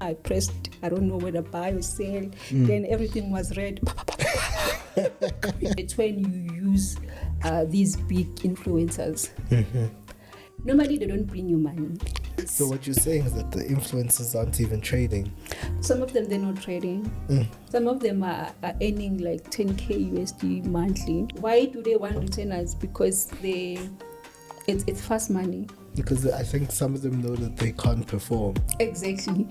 I pressed, I don't know whether buy or sell. Then everything was red. It's when you use these big influencers. Normally, they don't bring you money. So what you're saying is that the influencers aren't even trading? Some of them, they're not trading. Some of them are earning like 10K USD monthly. Why do they want retainers? Because it's fast money. Because I think some of them know that they can't perform. Exactly.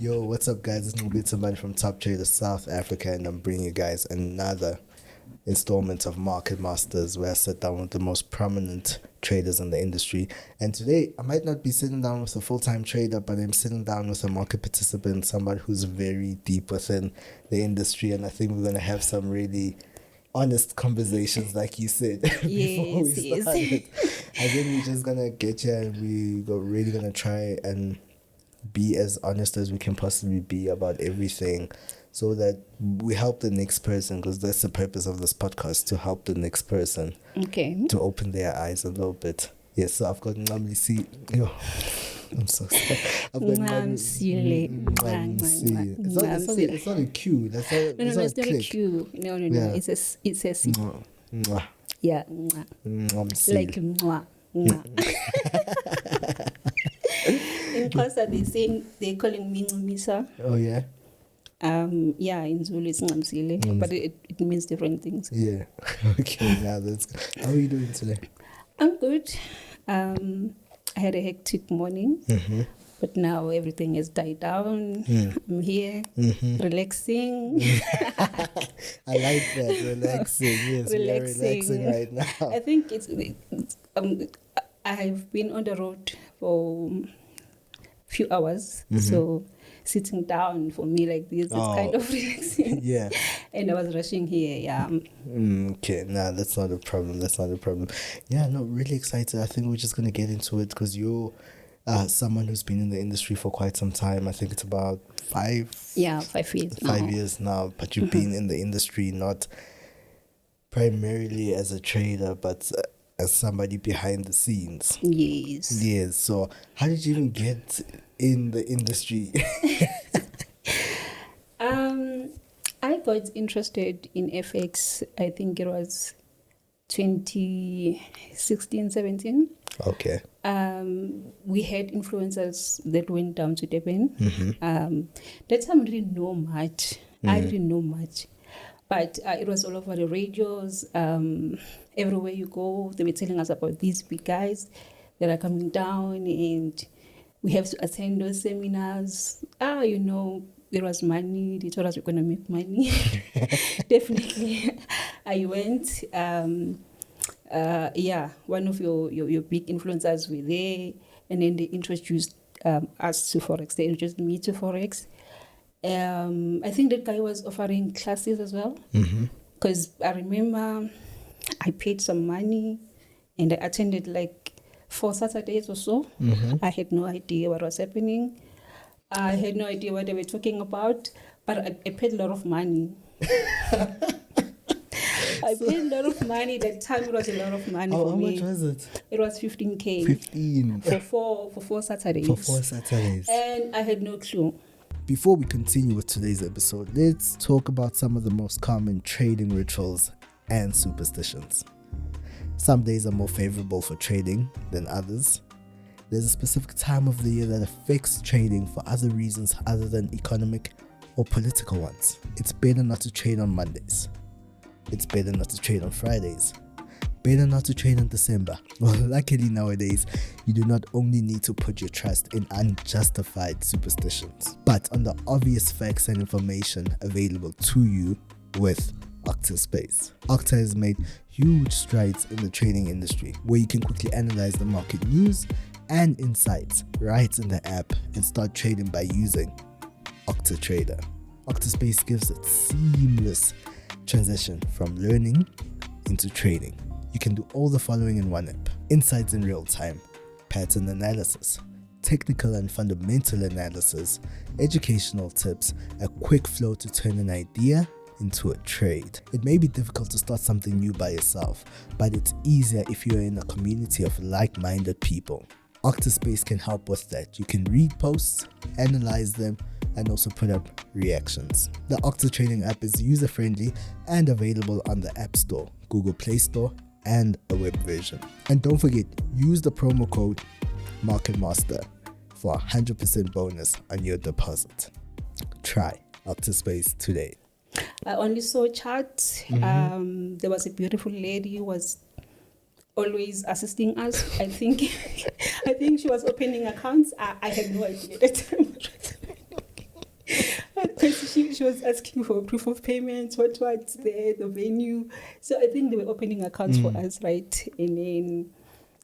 Yo, what's up, guys? It's Nqobile Tembane from Top Traders South Africa, and I'm bringing you guys another installment of Market Masters, where I sit down with the most prominent traders in the industry. And today, I might not be sitting down with a full-time trader, but I'm sitting down with a market participant, somebody who's very deep within the industry, and I think we're going to have some really honest conversations, like you said, before we started. I think we're just going to get here, and we're really going to try and be as honest as we can possibly be about everything, so that we help the next person, because that's the purpose of this podcast, to help the next person, to open their eyes a little bit. Yes, so I've got Ncamsile. Yo, I'm so sorry. I've got Ncamsile. It's not a Q. That's not a Q. No. Yeah. It's a C. Yeah. Ncamsile. Like mwah. In Xhosa, they're calling me Ncamisa. Oh yeah. Yeah, in Zulu it's Ncamsile, but it means different things. Yeah. Okay. Now that's good. How are you doing today? I'm good. I had a hectic morning, but now everything has died down. I'm here, relaxing. I like that, relaxing. Yes, we are relaxing right now. I think it's I've been on the road for few hours, so sitting down for me like this is kind of relaxing. Yeah. And I was rushing here. Yeah. Okay, nah, that's not a problem. Yeah, no, really excited. I think we're just gonna get into it, because you're someone who's been in the industry for quite some time. I think it's about 5 years. 5 years now. But you've been in the industry not primarily as a trader, but as somebody behind the scenes. Yes. So how did you even get in the industry? I got interested in FX, I think it was 2016, 17. Okay. We had influencers that went down to Durban. That time I didn't know much. But it was all over the radios. Everywhere you go, they were telling us about these big guys that are coming down, and we have to attend those seminars. There was money. They told us we're going to make money. Definitely. I went. One of your big influencers were there, and then they introduced us to Forex. They introduced me to Forex. I think that guy was offering classes as well, because I remember I paid some money and I attended like 4 Saturdays or so. I had no idea what was happening. I had no idea what they were talking about, but I paid a lot of money. I paid a lot of money. That time it was a lot of money for me. How much was it? It was 15K. 15 for 4 Saturdays. For 4 Saturdays. And I had no clue. Before we continue with today's episode, let's talk about some of the most common trading rituals and superstitions. Some days are more favorable for trading than others. There's a specific time of the year that affects trading for other reasons other than economic or political ones. It's better not to trade on Mondays. It's better not to trade on Fridays. Better not to trade in December. Well, luckily nowadays, you do not only need to put your trust in unjustified superstitions, but on the obvious facts and information available to you with Octa Space. Octa has made huge strides in the trading industry, where you can quickly analyze the market news and insights right in the app and start trading by using Octa Trader. Octa Space gives it seamless transition from learning into trading. You can do all the following in one app: insights in real time, pattern analysis, technical and fundamental analysis, educational tips, a quick flow to turn an idea into a trade. It may be difficult to start something new by yourself, but it's easier if you're in a community of like-minded people. Octa Space can help with that. You can read posts, analyze them, and also put up reactions. The Octa Trading app is user-friendly and available on the App Store, Google Play Store, and a web version. And don't forget, use the promo code MarketMaster for a 100% bonus on your deposit. Try Octa Space today. I only saw charts. There was a beautiful lady who was always assisting us. I think she was opening accounts. I had no idea at the time. She was asking for proof of payments, what's the venue. So I think they were opening accounts for us, right? And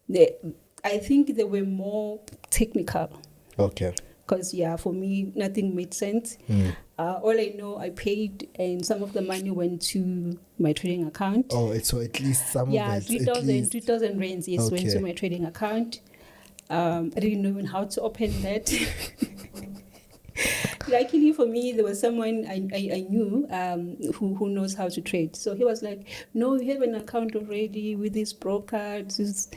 then I think they were more technical. Okay. Because, for me, nothing made sense. All I know, I paid, and some of the money went to my trading account. Oh, so at least some of it. 3,000 rands, yes, went to my trading account. I didn't know even how to open that. Luckily for me, there was someone I knew who knows how to trade. So he was like, no, you have an account already with this broker. This is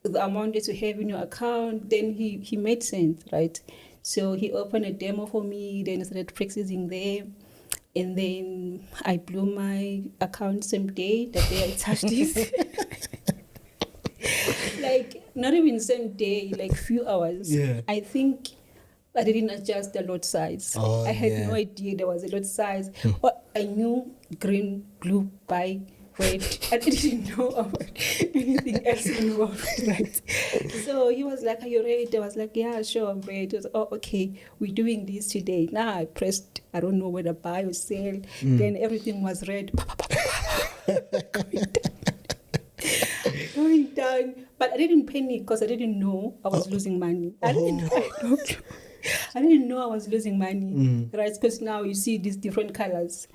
the amount that you have in your account. Then he made sense, right? So he opened a demo for me, then I started practicing there. And then I blew my account same day, the day I touched it. Like, not even same day, like few hours. Yeah. I think I didn't adjust the lot size. I had no idea there was a lot size. But I knew green, blue, buy, red. I didn't know about anything else involved, right? So he was like, are you ready? I was like, yeah, sure, I'm ready. He was, oh, okay, we're doing this today. Now I pressed, I don't know whether buy or sell. Then everything was red. Going down. But I didn't panic because I didn't know I was losing money. I didn't know I was losing money, right? Because now you see these different colors.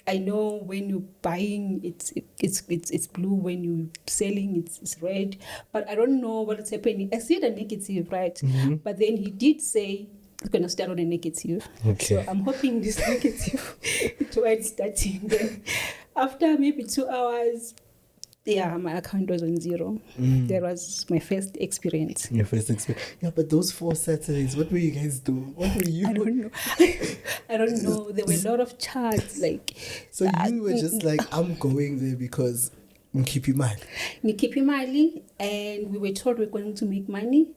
I know when you're buying, it's blue. When you're selling, it's red. But I don't know what is happening. I see the negative, right? But then he did say it's going to start on a negative. Okay. So I'm hoping this negative towards starting. Then after maybe 2 hours, my account was on zero. That was my first experience. Your first experience. Yeah, but those 4 Saturdays, what were you guys doing? What were you? I don't know. I don't know. There were a lot of charts. So you were just like, I'm going there because Nqobile, and we were told we're going to make money.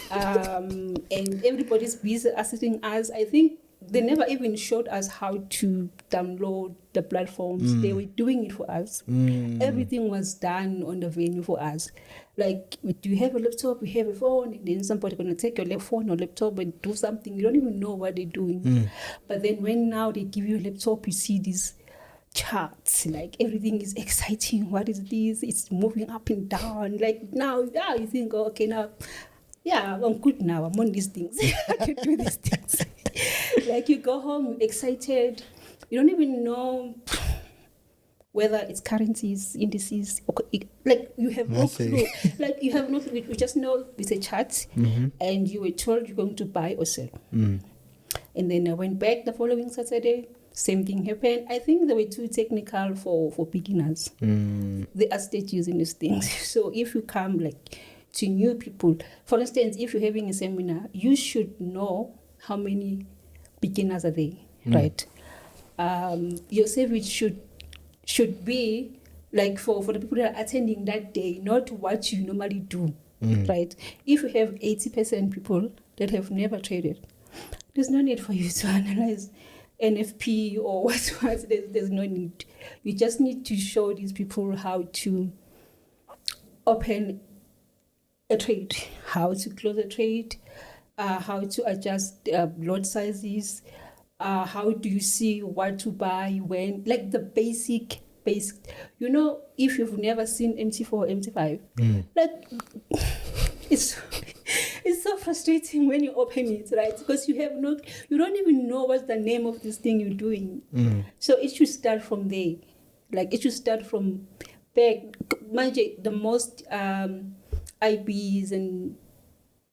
And everybody's busy assisting us. I think they never even showed us how to download the platforms. They were doing it for us. Everything was done on the venue for us. Like, do you have a laptop? We have a phone. And then somebody going to take your phone or laptop and do something. You don't even know what they're doing. But then when now they give you a laptop, you see these charts. Like, everything is exciting. What is this? It's moving up and down. Like, now you think, oh, okay, now, I'm good now. I'm on these things. I can do these things. Like, you go home excited. You don't even know whether it's currencies, indices, or like you have no clue. Like, you have no clue. You just know it's a chart, and you were told you're going to buy or sell. And then I went back the following Saturday. Same thing happened. I think they were too technical for beginners. They are still using these things. So if you come to new people, for instance, if you're having a seminar, you should know how many beginners are there, right? Your service should be like for the people that are attending that day, not what you normally do, right? If you have 80% people that have never traded, there's no need for you to analyze NFP or what. There's no need. You just need to show these people how to open a trade, how to close a trade, how to adjust lot sizes, how do you see what to buy when, like the basic. You know, if you've never seen MT4 or MT5, like it's it's so frustrating when you open it, right? Because you don't even know what's the name of this thing you're doing. So it should start from there. Like it should start from back. Mind you, the most IBs and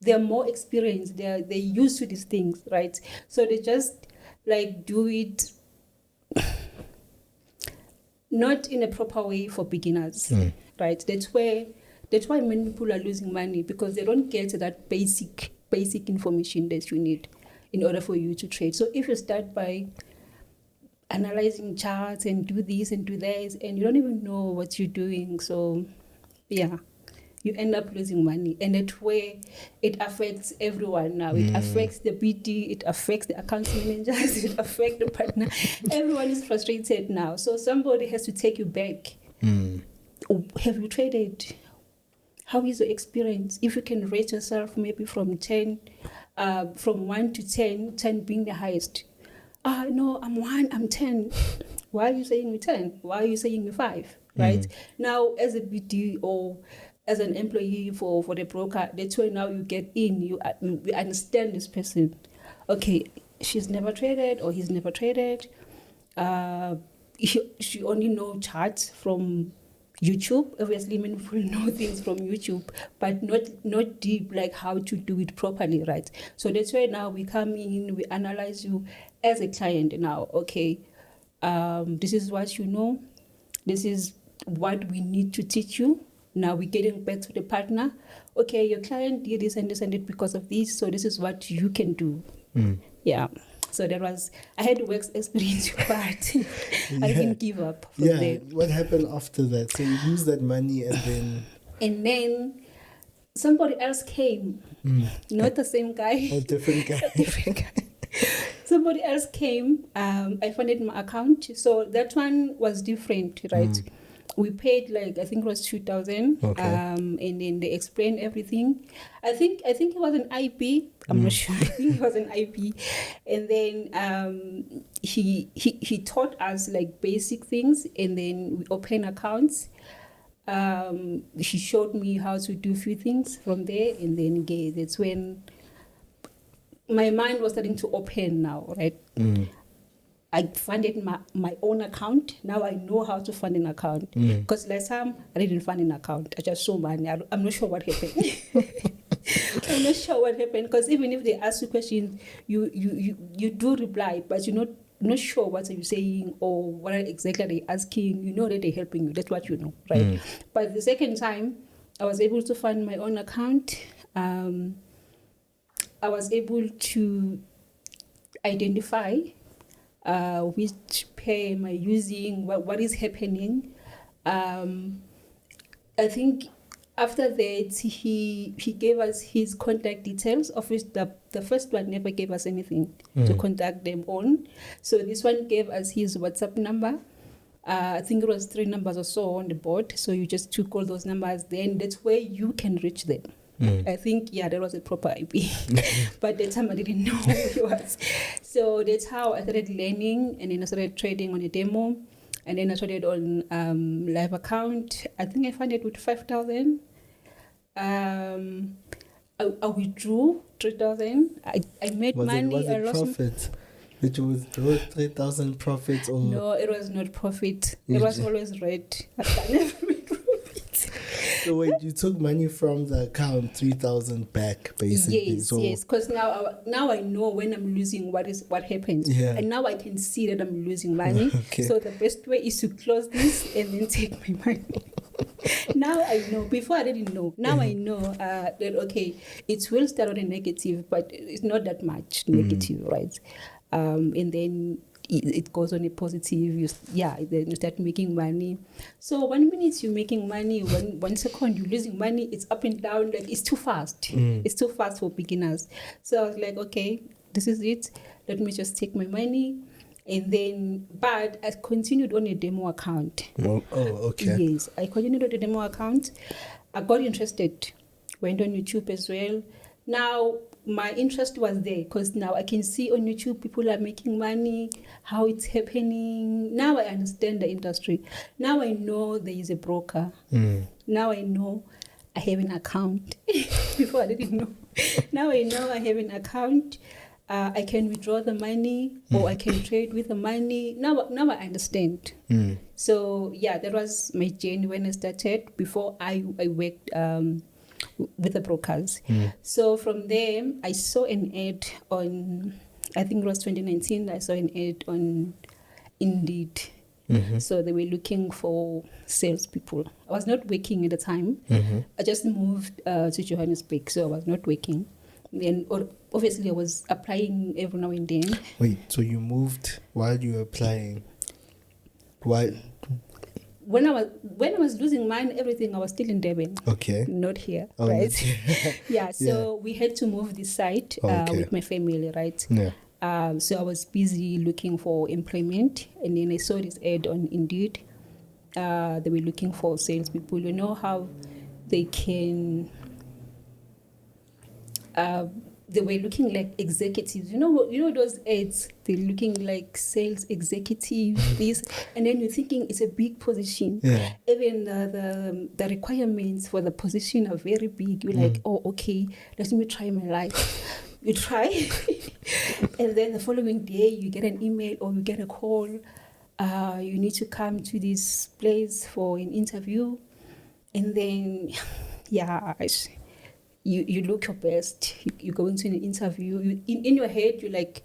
they're more experienced. They're used to these things, right? So they just like do it not in a proper way for beginners, right? That's why many people are losing money, because they don't get that basic information that you need in order for you to trade. So if you start by analyzing charts and do this and do that, and you don't even know what you're doing, so yeah, you end up losing money. And that's where it affects everyone now. It affects the BD, it affects the account managers, it affects the partner. Everyone is frustrated now. So somebody has to take you back. Have you traded? How is your experience? If you can rate yourself maybe from 10, from 1 to 10, 10 being the highest. No, I'm 1, I'm 10. Why are you saying me 10? Why are you saying me 5? Right? Now, as a BD or as an employee for the broker, that's where now you get in, you understand this person. Okay, she's never traded or he's never traded. She only know charts from YouTube. Obviously, many people know things from YouTube, but not deep, like how to do it properly, right? So that's why now we come in, we analyze you as a client now. Okay, this is what you know. This is what we need to teach you. Now we're getting back to the partner. Okay, your client did this and this and it because of this, so this is what you can do. Yeah. So I had work experience, but I didn't give up from there. What happened after that? So you lose that money and then somebody else came. Not the same guy. A different guy. Different guy. Somebody else came. I funded my account. So that one was different, right? We paid like, I think it was 2,000. Okay. And then they explained everything. I think it was an IP. I'm not sure. I think it was an IP. And then he taught us like basic things, and then we opened accounts. He showed me how to do a few things from there, and then that's when my mind was starting to open now, right? I funded my own account. Now I know how to fund an account. Because last time I didn't fund an account. I just saw money. I'm not sure what happened. I'm not sure what happened, because even if they ask you questions, you do reply, but you're not sure what are you saying or what exactly they're asking. You know that they're helping you. That's what you know, right? But the second time, I was able to fund my own account. I was able to identify which pair am I using, what is happening. I think after that, he gave us his contact details, of which the first one never gave us anything to contact them on. So this one gave us his WhatsApp number. I think it was 3 numbers or so on the board. So you just took all those numbers, then that's where you can reach them. I think, that was a proper IP. But that time I didn't know who he was. So that's how I started learning, and then I started trading on a demo. And then I traded on live account. I think I funded with 5,000. I withdrew 3,000. I made money. Was it profit? Which was 3,000 profit or no? It was not profit. It was always red. I never made profit. So wait, you took money from the account, 3,000 back, basically. Yes. Because now I know when I'm losing what happens. Yeah. And now I can see that I'm losing money. Okay. So the best way is to close this and then take my money. Now I know. Before I didn't know. Now I know that okay, it will start on a negative, but it's not that much negative, right? And then it goes on a positive. Then you start making money. So 1 minute you're making money, 1 second you're losing money. It's up and down. Like it's too fast. It's too fast for beginners. So I was like, okay, this is it. Let me just take my money. And then, but I continued on a demo account. Oh, okay. Yes, I continued on a demo account. I got interested. Went on YouTube as well. Now, my interest was there because now I can see on YouTube people are making money, how it's happening. Now I understand the industry. Now I know there is a broker. Now I know I have an account. Before I didn't know. Now I know I have an account. I can withdraw the money, or I can trade with the money. Now I understand. So yeah, that was my journey when I started. Before I worked with the brokers. So from there, I saw an ad on, I think it was 2019. I saw an ad on Indeed. So they were looking for salespeople. I was not working at the time. I just moved to Johannesburg, so I was not working. And obviously, I was applying every now and then. Wait, so you moved while you were applying? Why? When I was losing mine, everything, I was still in Durban. Okay. Not here, Oh, right? that's- Yeah, so we had to move this site with my family, right? Yeah. So I was busy looking for employment, and then I saw this ad on Indeed. They were looking for salespeople. You know how they can. They were looking like executives. You know those ads. They're looking like sales executive. This, and then you're thinking it's a big position. Yeah. Even the requirements for the position are very big. You're like, oh, okay, let me try my life. You try, and then the following day you get an email or you get a call. You need to come to this place for an interview, and then, yeah, you look your best. You go into an interview. In your head, you're like,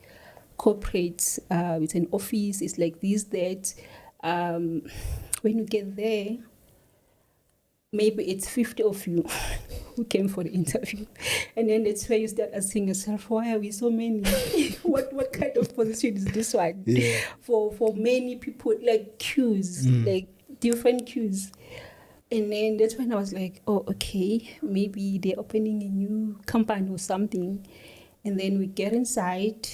corporate. It's an office. It's like this, that. When you get there, maybe it's 50 of you who came for the interview. And then that's where you start asking yourself, why are we so many? what kind of position is this one? Yeah. For many people, like queues, like different queues. And then that's when I was like, oh, okay, maybe they're opening a new company or something. And then we get inside.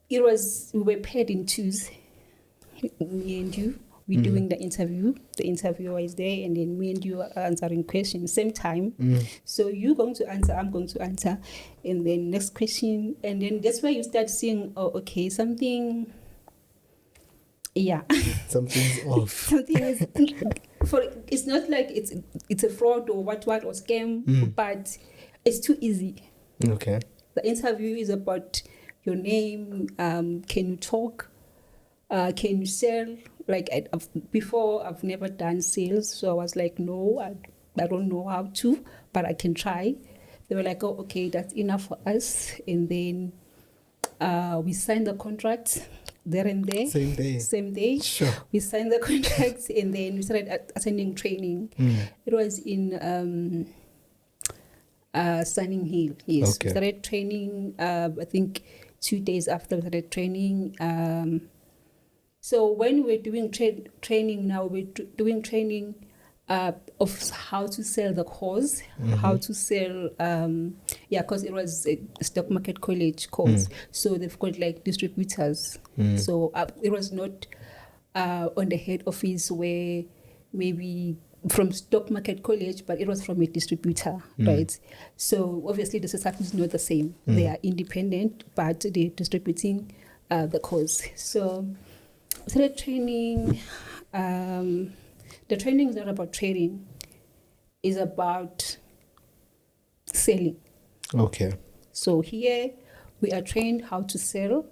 We were paired in twos, me and you. We're doing the interview. The interviewer is there, and then me and you are answering questions same time. So you're going to answer, I'm going to answer, and then next question, and then that's where you start seeing, oh, okay, something. Yeah, Something's off. something is. It's not like it's a fraud or what or scam, but it's too easy. Okay. The interview is about your name. Can you talk? Can you sell? Like before, I've never done sales, so I was like, no, I don't know how to, but I can try. They were like, oh, okay, that's enough for us. And then we signed the contract there and there. Same day. Sure. We signed the contract, and then we started attending training. It was in Sunning Hill. Yes. Okay. We started training, I think 2 days after we started training. So when we're doing training now, we're doing training of how to sell the course, how to sell, because it was a stock market college course. So they've got like distributors. So it was not on the head office where maybe from stock market college, but it was from a distributor, right? So obviously the setup is not the same. They are independent, but they're distributing the course. So started training. The training is not about trading. It's about selling. Okay. So here we are trained how to sell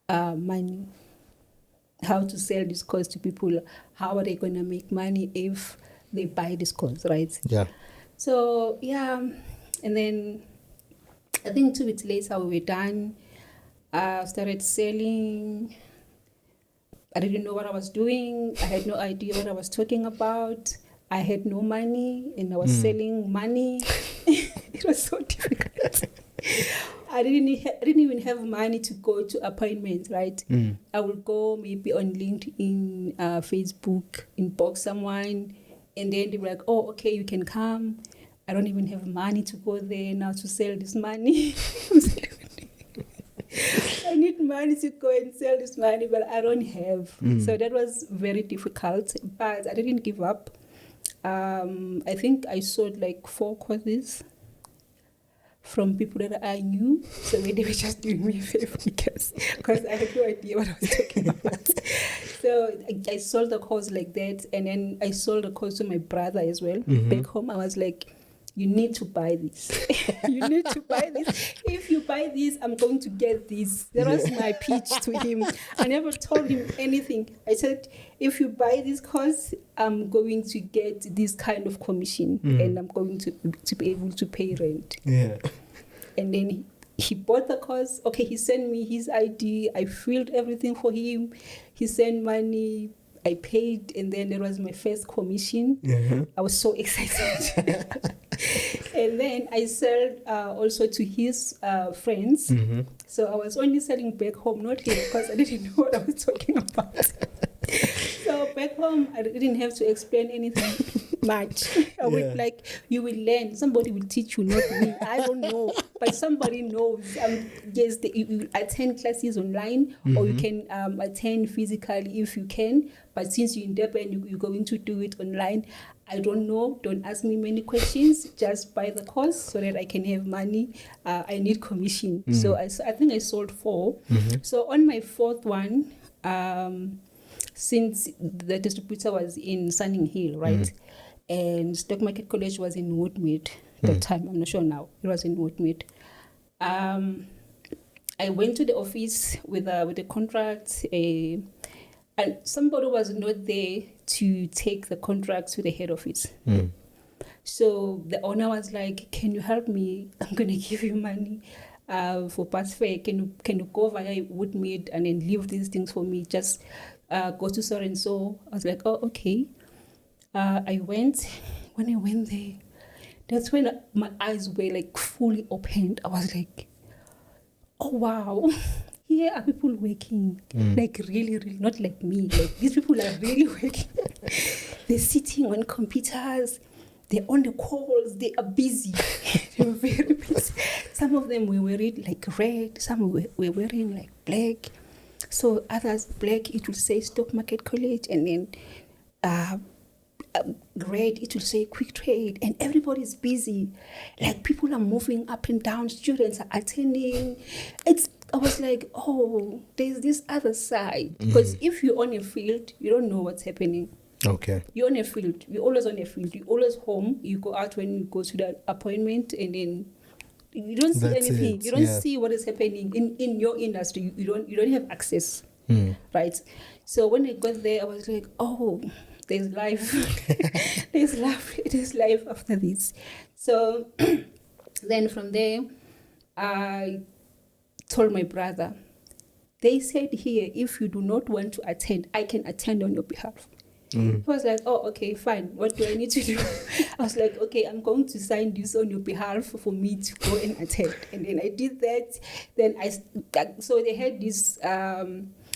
money, how to sell this course to people. How are they going to make money if they buy this course, right? Yeah. So, and then I think 2 weeks later we were done. I started selling. I didn't know what I was doing. I had no idea what I was talking about. I had no money, and I was selling money. It was so difficult. I didn't even have money to go to appointments, right? I would go maybe on LinkedIn, Facebook, inbox someone, and then they were like, oh, okay, you can come. I don't even have money to go there now to sell this money. I need money to go and sell this money, but I don't have. So that was very difficult, but I didn't give up. I think I sold like 4 courses from people that I knew. So they were just doing me a favor because I had no idea what I was talking about. So I sold the course like that, and then I sold the course to my brother as well. Back home, I was like, you need to buy this. You need to buy this. If you buy this, I'm going to get this. That was my pitch to him. I never told him anything. I said, if you buy this course, I'm going to get this kind of commission, and I'm going to be able to pay rent. Yeah. And then he bought the course. Okay, he sent me his ID. I filled everything for him. He sent money. I paid, and then there was my first commission. I was so excited. And then I sold also to his friends. So I was only selling back home, not here, because I didn't know what I was talking about. So back home, I didn't have to explain anything much. I was like, you will learn. Somebody will teach you, not me. I don't know, but somebody knows. Yes, you attend classes online, or you can attend physically if you can. But since you're in Durban, you're going to do it online. I don't know. Don't ask me many questions. Just buy the course so that I can have money. I need commission. So I think I sold 4. So on my 4th one, since the distributor was in Sunning Hill, right? And Stock Market College was in Woodmead at that time. I'm not sure now. It was in Woodmead. I went to the office with a contract, and somebody was not there to take the contract to the head office. So the owner was like, can you help me? I'm going to give you money for bus fare. Can you go via Woodmead and then leave these things for me? Just go to so and so. I was like, oh, okay. I went. When I went there, that's when my eyes were like fully opened. I was like, oh wow, here are people working, like really, really, not like me. Like these people are really working. They're sitting on computers. They're on the calls. They are busy. They're very busy. Some of them were wearing like red. Some were wearing like black. So others black. It will say Stock Market College, and then red, it will say quick trade, and everybody's busy. Like people are moving up and down, students are attending. I was like, oh, there's this other side. Because if you're on a field, you don't know what's happening. Okay. You're on a field. You're always on a field. You're always home. You go out when you go to that appointment, and then you don't see anything. You don't see what is happening in your industry. You don't have access, right? So when I got there, I was like, oh, there's life. There's life after this. So then from there, I told my brother, they said here, if you do not want to attend, I can attend on your behalf. He was like, oh, okay, fine. What do I need to do? I was like, okay, I'm going to sign this on your behalf for me to go and attend. And then I did that. Then so they had this,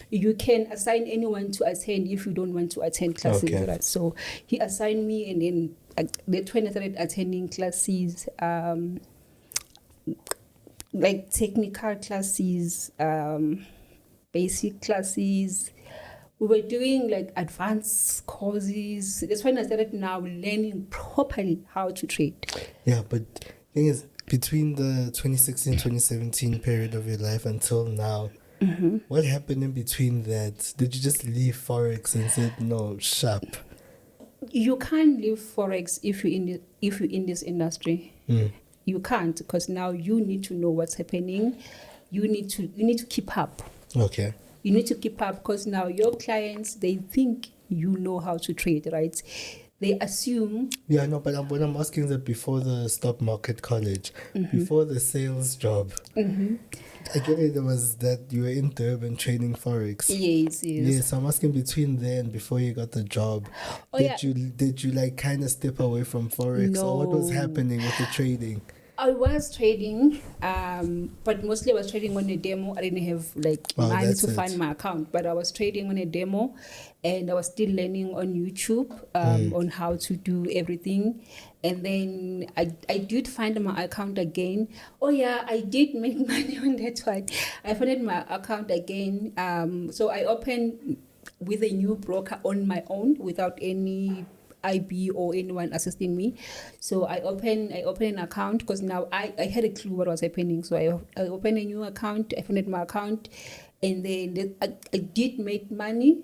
you can assign anyone to attend if you don't want to attend classes. Okay. Right? So he assigned me, and then that's when I started attending classes, like technical classes, basic classes. We were doing like advanced courses. That's when I started now learning properly how to trade. Yeah, but the thing is, between the 2016-2017 period of your life until now, what happened in between that? Did you just leave Forex and said, no, sharp? You can't leave Forex if you're in this industry. You can't, because now you need to know what's happening. You need to keep up. Okay. You need to keep up, because now your clients, they think you know how to trade, right? They assume. Yeah, no, but when I'm asking that before the stock market college, before the sales job, I get it. There was that you were in Durban trading Forex. Yes. Yes, I'm asking between then, before you got the job, did you like kind of step away from Forex? No. Or what was happening with the trading? I was trading, but mostly I was trading on a demo. I didn't have like money to fund my account, but I was trading on a demo, and I was still learning on YouTube on how to do everything. And then I did find my account again. Oh yeah, I did make money on that one. I found my account again. So I opened with a new broker on my own without any IB or anyone assisting me. So I open an account because now I had a clue what was happening. So I opened a new account, I funded my account, and then I did make money.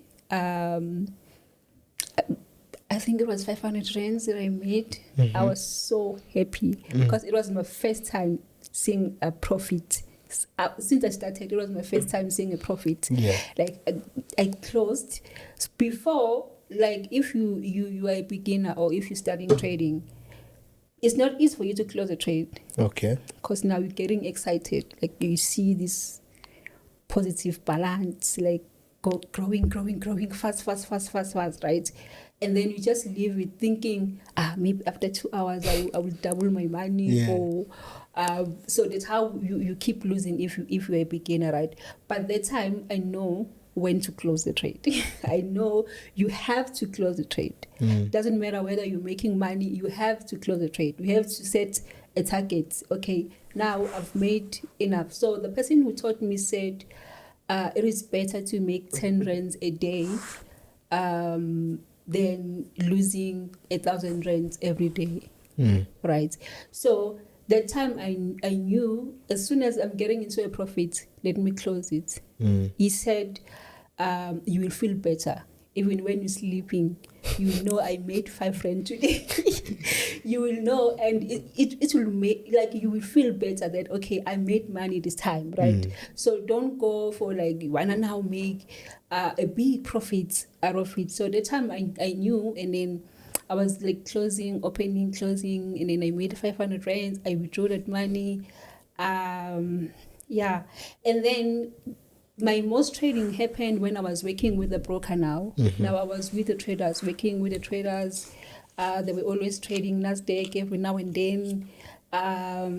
I think it was 500 rands that I made. I was so happy because it was my first time seeing a profit. Since I started, it was my first time seeing a profit. Yeah. Like I closed before. Like if you are a beginner or if you're starting trading, it's not easy for you to close a trade. Okay. Because now you're getting excited. Like you see this positive balance, like growing fast, right? And then you just leave it thinking, maybe after 2 hours I will double my money. Yeah. Or so that's how you keep losing if you're a beginner, right? But that time I know when to close the trade. I know you have to close the trade. Doesn't matter whether you're making money, you have to close the trade. You have to set a target. Okay, now I've made enough. So the person who taught me said it is better to make 10 rands a day than losing 1,000 rands every day. Right? So that time I knew as soon as I'm getting into a profit, let me close it. He said, you will feel better. Even when you're sleeping, you know I made 5 rand today. You will know, and it will make, like, you will feel better that, okay, I made money this time, right? So don't go for like, wanna now make a big profit out of it. So the time I knew, and then I was like closing, opening, closing, and then I made 500 rands. I withdrew that money. Yeah. And then my most trading happened when I was working with the broker now. Now I was with the traders, working with the traders. They were always trading NASDAQ every now and then.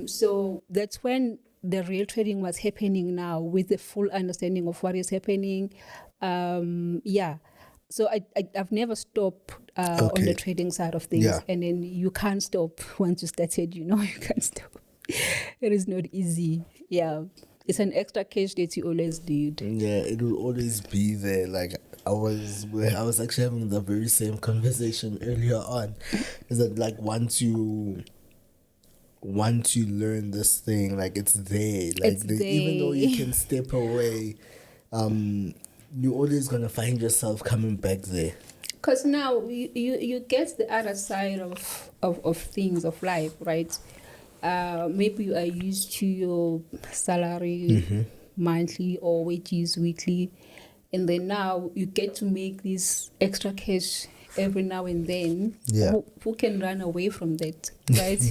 So that's when the real trading was happening now, with the full understanding of what is happening. Yeah. So I've never stopped on the trading side of things. Yeah. And then you can't stop once you started, you can't stop. It is not easy. Yeah. It's an extra cash that you always need. Yeah, it will always be there. Like I was actually having the very same conversation earlier on. Is that like once you learn this thing, like it's there. Like It's there. even though you can step away, you're always gonna find yourself coming back there. Because now you get the other side of things, of life, right? Maybe you are used to your salary monthly or wages weekly, and then now you get to make this extra cash every now and then. Yeah. Who can run away from that, right?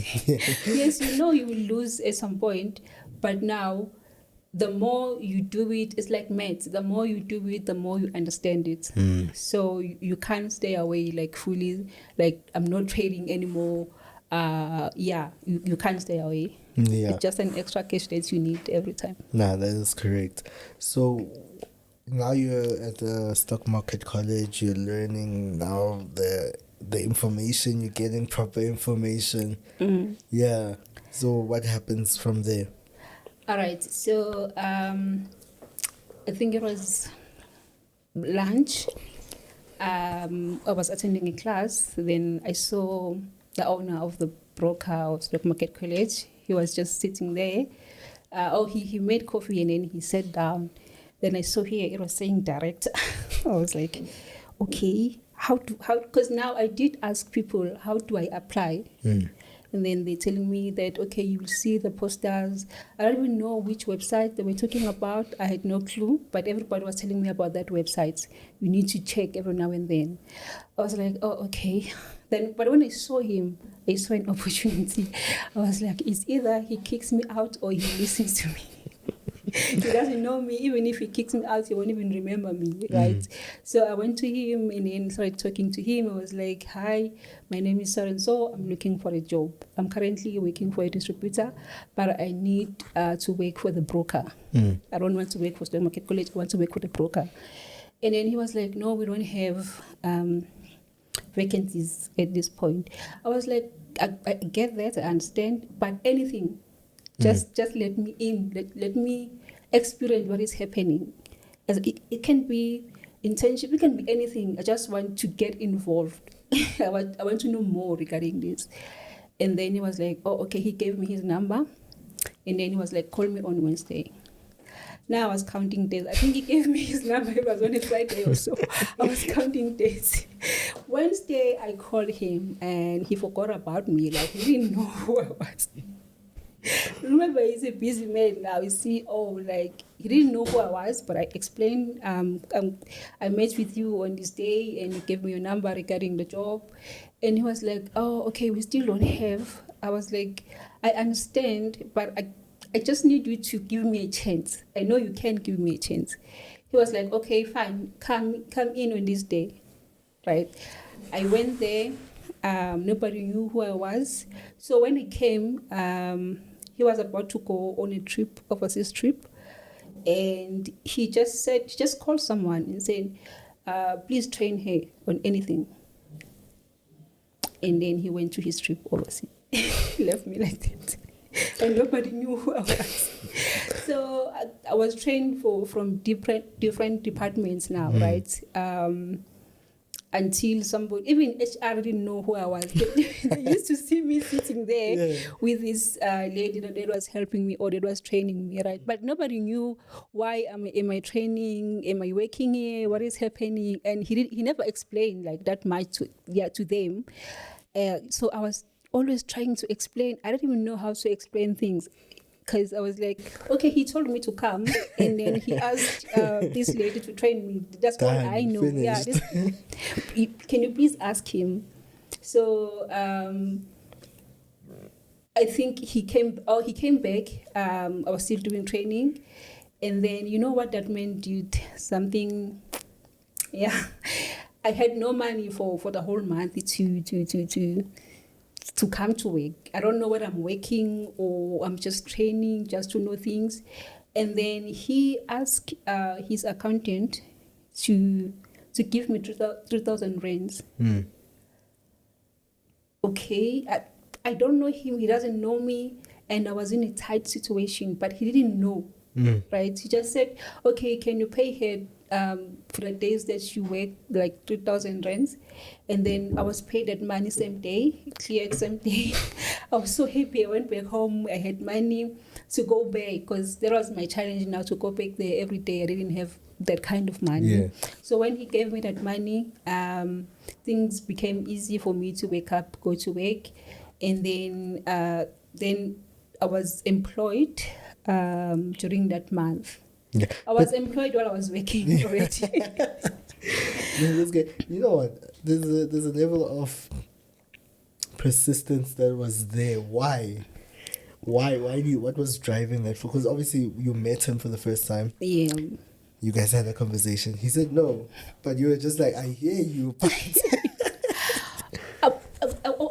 Yes, you will lose at some point, but now the more you do it, it's like maths. The more you do it, the more you understand it. So you can't stay away like fully, like I'm not trading anymore. You can't stay away. Yeah. It's just an extra cash that you need every time. Nah, that is correct. So now you're at the stock market college, you're learning now the information, you're getting proper information. Yeah. So what happens from there? All right. So I think it was lunch. I was attending a class. Then I saw the owner of the broker of stock market college. He was just sitting there. He made coffee and then he sat down. Then I saw here it was saying director. I was like, okay, how? Because now I did ask people, how do I apply? And then they're telling me that, okay, you will see the posters. I don't even know which website they were talking about. I had no clue, but everybody was telling me about that website. You need to check every now and then. I was like, oh, okay. But when I saw him, I saw an opportunity. I was like, it's either he kicks me out or he listens to me. He doesn't know me. Even if he kicks me out, he won't even remember me, right? So I went to him and then started talking to him. I was like, hi, my name is so-and-so. I'm looking for a job. I'm currently working for a distributor, but I need to work for the broker. I don't want to work for stock market college. I want to work for the broker. And then he was like, no, we don't have vacancies at this point. I was like, I get that, I understand, but anything, just let me in, let me experience what is happening. As it can be internship, it can be anything. I just want to get involved. I want to know more regarding this. And then he was like, oh, okay. He gave me his number. And then he was like, call me on Wednesday. Now I was counting days. I think he gave me his number. It was on a Friday or so. I was counting days. Wednesday, I called him and he forgot about me. Like, he didn't know who I was. Remember, he's a busy man now. You see, like, he didn't know who I was, but I explained, I met with you on this day and you gave me your number regarding the job. And he was like, oh, okay, we still don't have. I was like, I understand, but I just need you to give me a chance. I know you can give me a chance. He was like, okay, fine, come in on this day, right? I went there. Nobody knew who I was. So when he came, he was about to go on a trip, overseas trip. And he just called someone and said, please train her on anything. And then he went to his trip overseas. He left me like that. And nobody knew who I was. So I was trained from different departments now, right? Until somebody, even HR didn't know who I was. They used to see me sitting there with this lady that was helping me or that was training me, right? But nobody knew why am I training, am I working here, what is happening? And he never explained like that much to them. So I was always trying to explain. I don't even know how to explain things. Because I was like, okay, he told me to come, and then he asked this lady to train me. That's all I know. Finished. Yeah, can you please ask him? So I think he came back. I was still doing training, and then you know what that meant, dude? Something, yeah. I had no money for the whole month to come to work. I don't know whether I'm working or I'm just training just to know things. And then he asked his accountant to give me 3,000 rands. Okay, I don't know him. He doesn't know me. And I was in a tight situation, but he didn't know, right? He just said, okay, can you pay her for the days that you work, like 3,000 rands? And then I was paid that money same day, cleared same day. I was so happy. I went back home. I had money to go back because that was my challenge now, to go back there every day. I didn't have that kind of money. Yeah. So when he gave me that money, things became easy for me to wake up, go to work. And then I was employed during that month. Yeah. I was employed while I was working already. You know what? There's a level of persistence that was there. Why? What was driving that? Because obviously you met him for the first time. Yeah. You guys had a conversation. He said no, but you were just like, I hear you.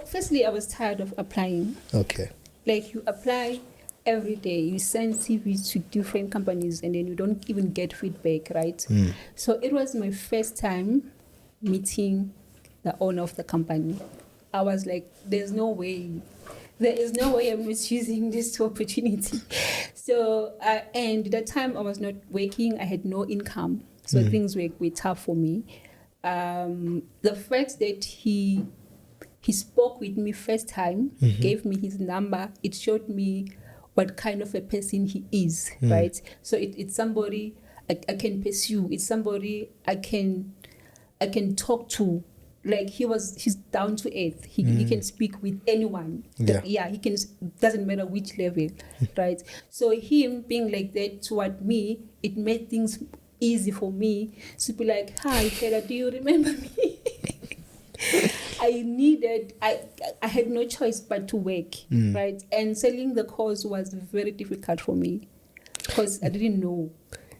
Firstly, I was tired of applying. Okay. Like, you apply every day, you send CVs to different companies, and then you don't even get feedback, right? So it was my first time meeting the owner of the company. I was like, there is no way I'm misusing this opportunity. So, and at that time I was not working, I had no income. So things were tough for me. The fact that he spoke with me first time, gave me his number, it showed me what kind of a person he is, right? So it's somebody I can pursue. It's somebody I can talk to. Like, he's down to earth. He can speak with anyone. Yeah. He can. Doesn't matter which level, right? So him being like that toward me, it made things easy for me to be like, hi, Taylor, do you remember me? I had no choice but to work, right? And selling the course was very difficult for me because I didn't know.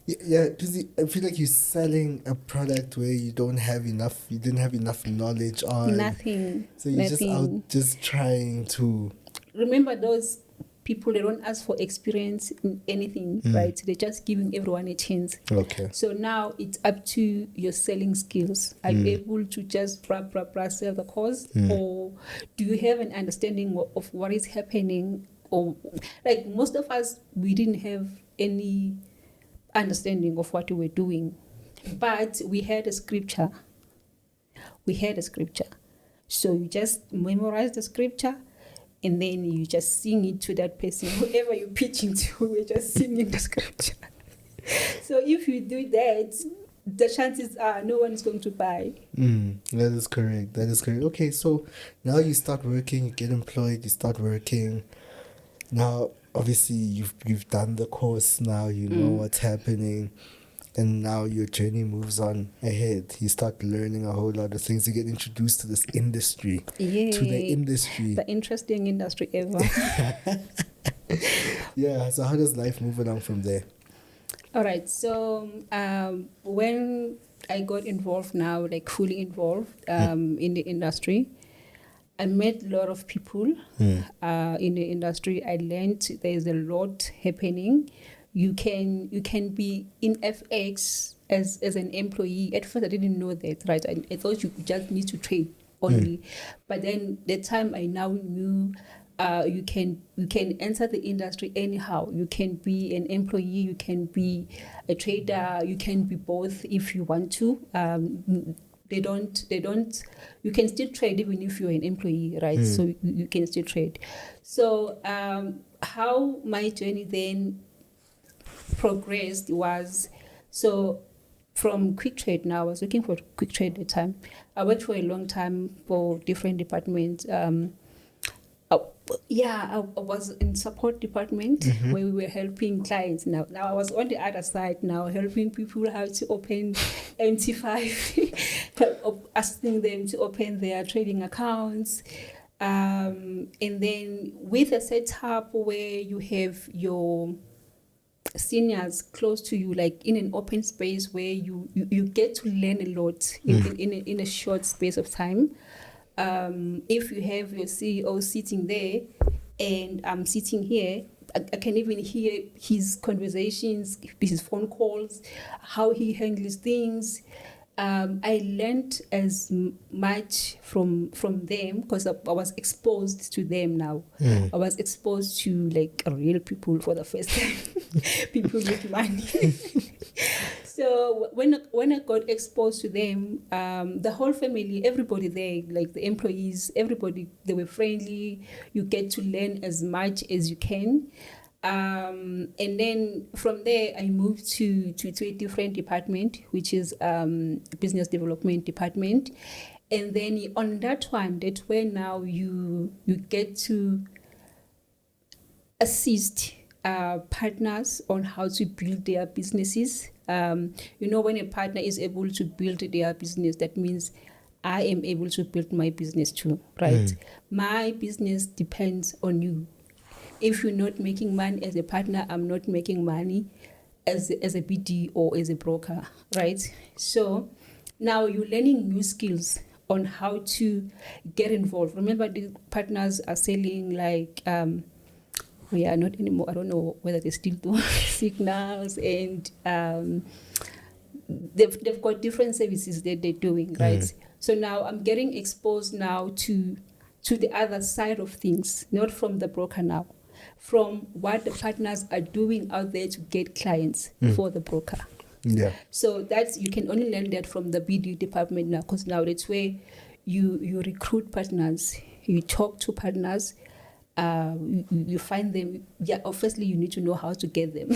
Yeah, because I feel like you're selling a product where you didn't have enough knowledge on. Nothing. So you're just out just trying to... Remember, those people, they don't ask for experience in anything, right? They're just giving everyone a chance. Okay. So now it's up to your selling skills. Are you able to just sell the course? Or do you have an understanding of what is happening? Or, like, most of us, we didn't have any understanding of what we were doing, but we had a scripture. So you just memorize the scripture, and then you just sing it to that person, whoever you're pitching to, we're just singing the scripture. So if you do that, the chances are no one is going to buy. That is correct. Okay, so now you start working, you get employed, you start working. Now, obviously, you've done the course. Now you know what's happening, and now your journey moves on ahead. You start learning a whole lot of things. You get introduced to this industry, to the industry, the interesting industry ever. Yeah. So how does life move along from there? All right. So when I got involved now, like fully involved in the industry, I met a lot of people in the industry. I learned there's a lot happening. You can be in FX as an employee. At first, I didn't know that, right? I thought you just need to trade only. But then the time I now knew you can enter the industry anyhow. You can be an employee, you can be a trader, you can be both if you want to. They don't you can still trade even if you're an employee, right? So you can still trade. So how my journey then progressed was, so from Quick Trade now, I was looking for Quick Trade at the time. I worked for a long time for different departments. I was in support department where we were helping clients. Now I was on the other side now, helping people how to open MT5, asking them to open their trading accounts. And then with a setup where you have your seniors close to you, like in an open space where you get to learn a lot in a short space of time. If you have your CEO sitting there and I'm sitting here, I can even hear his conversations, his phone calls, how he handles things. I learned as much from them because I was exposed to them now. I was exposed to like real people for the first time, people with money. So when I got exposed to them, the whole family, everybody there, like the employees, everybody, they were friendly. You get to learn as much as you can. And then from there, I moved to a different department, which is business development department. And then on that one, that's where now you get to assist partners on how to build their businesses. When a partner is able to build their business, that means I am able to build my business too, right? My business depends on you. If you're not making money as a partner, I'm not making money as a BD or as a broker, right? So now you're learning new skills on how to get involved. Remember, the partners are selling like, not anymore. I don't know whether they still do signals, and they've got different services that they're doing, right? So now I'm getting exposed now to the other side of things, not from the broker now, from what the partners are doing out there to get clients for the broker. Yeah. So you can only learn that from the BD department now, because now that's where you recruit partners, you talk to partners, you find them. Yeah, obviously you need to know how to get them.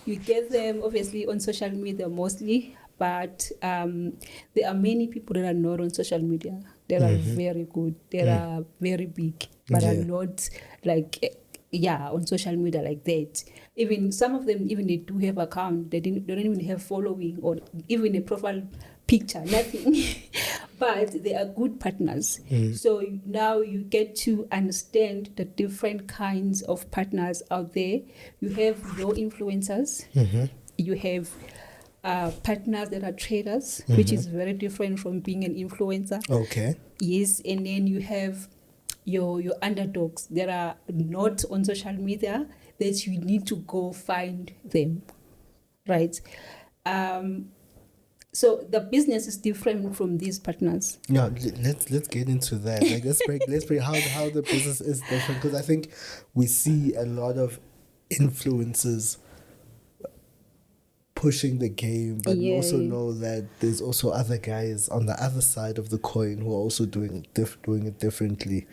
You get them obviously on social media mostly, but there are many people that are not on social media. They are very good. They are very big, but are not like on social media like that. Even some of them, even they do have account. They don't even have following or even a profile picture, nothing. But they are good partners. So now you get to understand the different kinds of partners out there. You have your influencers. You have partners that are traders, which is very different from being an influencer. Okay. Yes, and then you have your underdogs that are not on social media, that you need to go find them, right? So the business is different from these partners. Yeah, let's get into that. Like let's break how the business is different, because I think we see a lot of influencers pushing the game, but we also Yes. know that there's also other guys on the other side of the coin who are also doing it differently.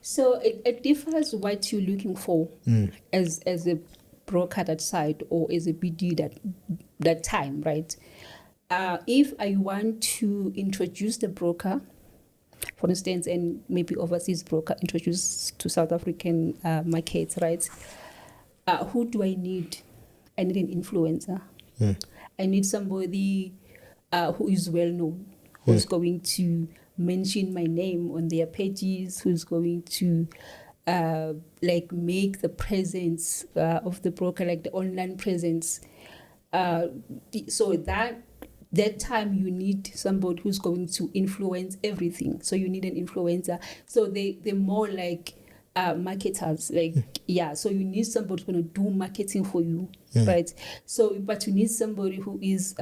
So it differs what you're looking for as a broker that side or as a BD that time, right? If I want to introduce the broker, for instance, and maybe overseas broker introduce to South African markets, right? Who do I need? I need an influencer. I need somebody who is well known, who's going to mention my name on their pages, who's going to like make the presence of the broker, like the online presence. So that time you need somebody who's going to influence everything. So you need an influencer. So they're more like marketers, like so you need somebody who's going to do marketing for you, right? So but you need somebody who is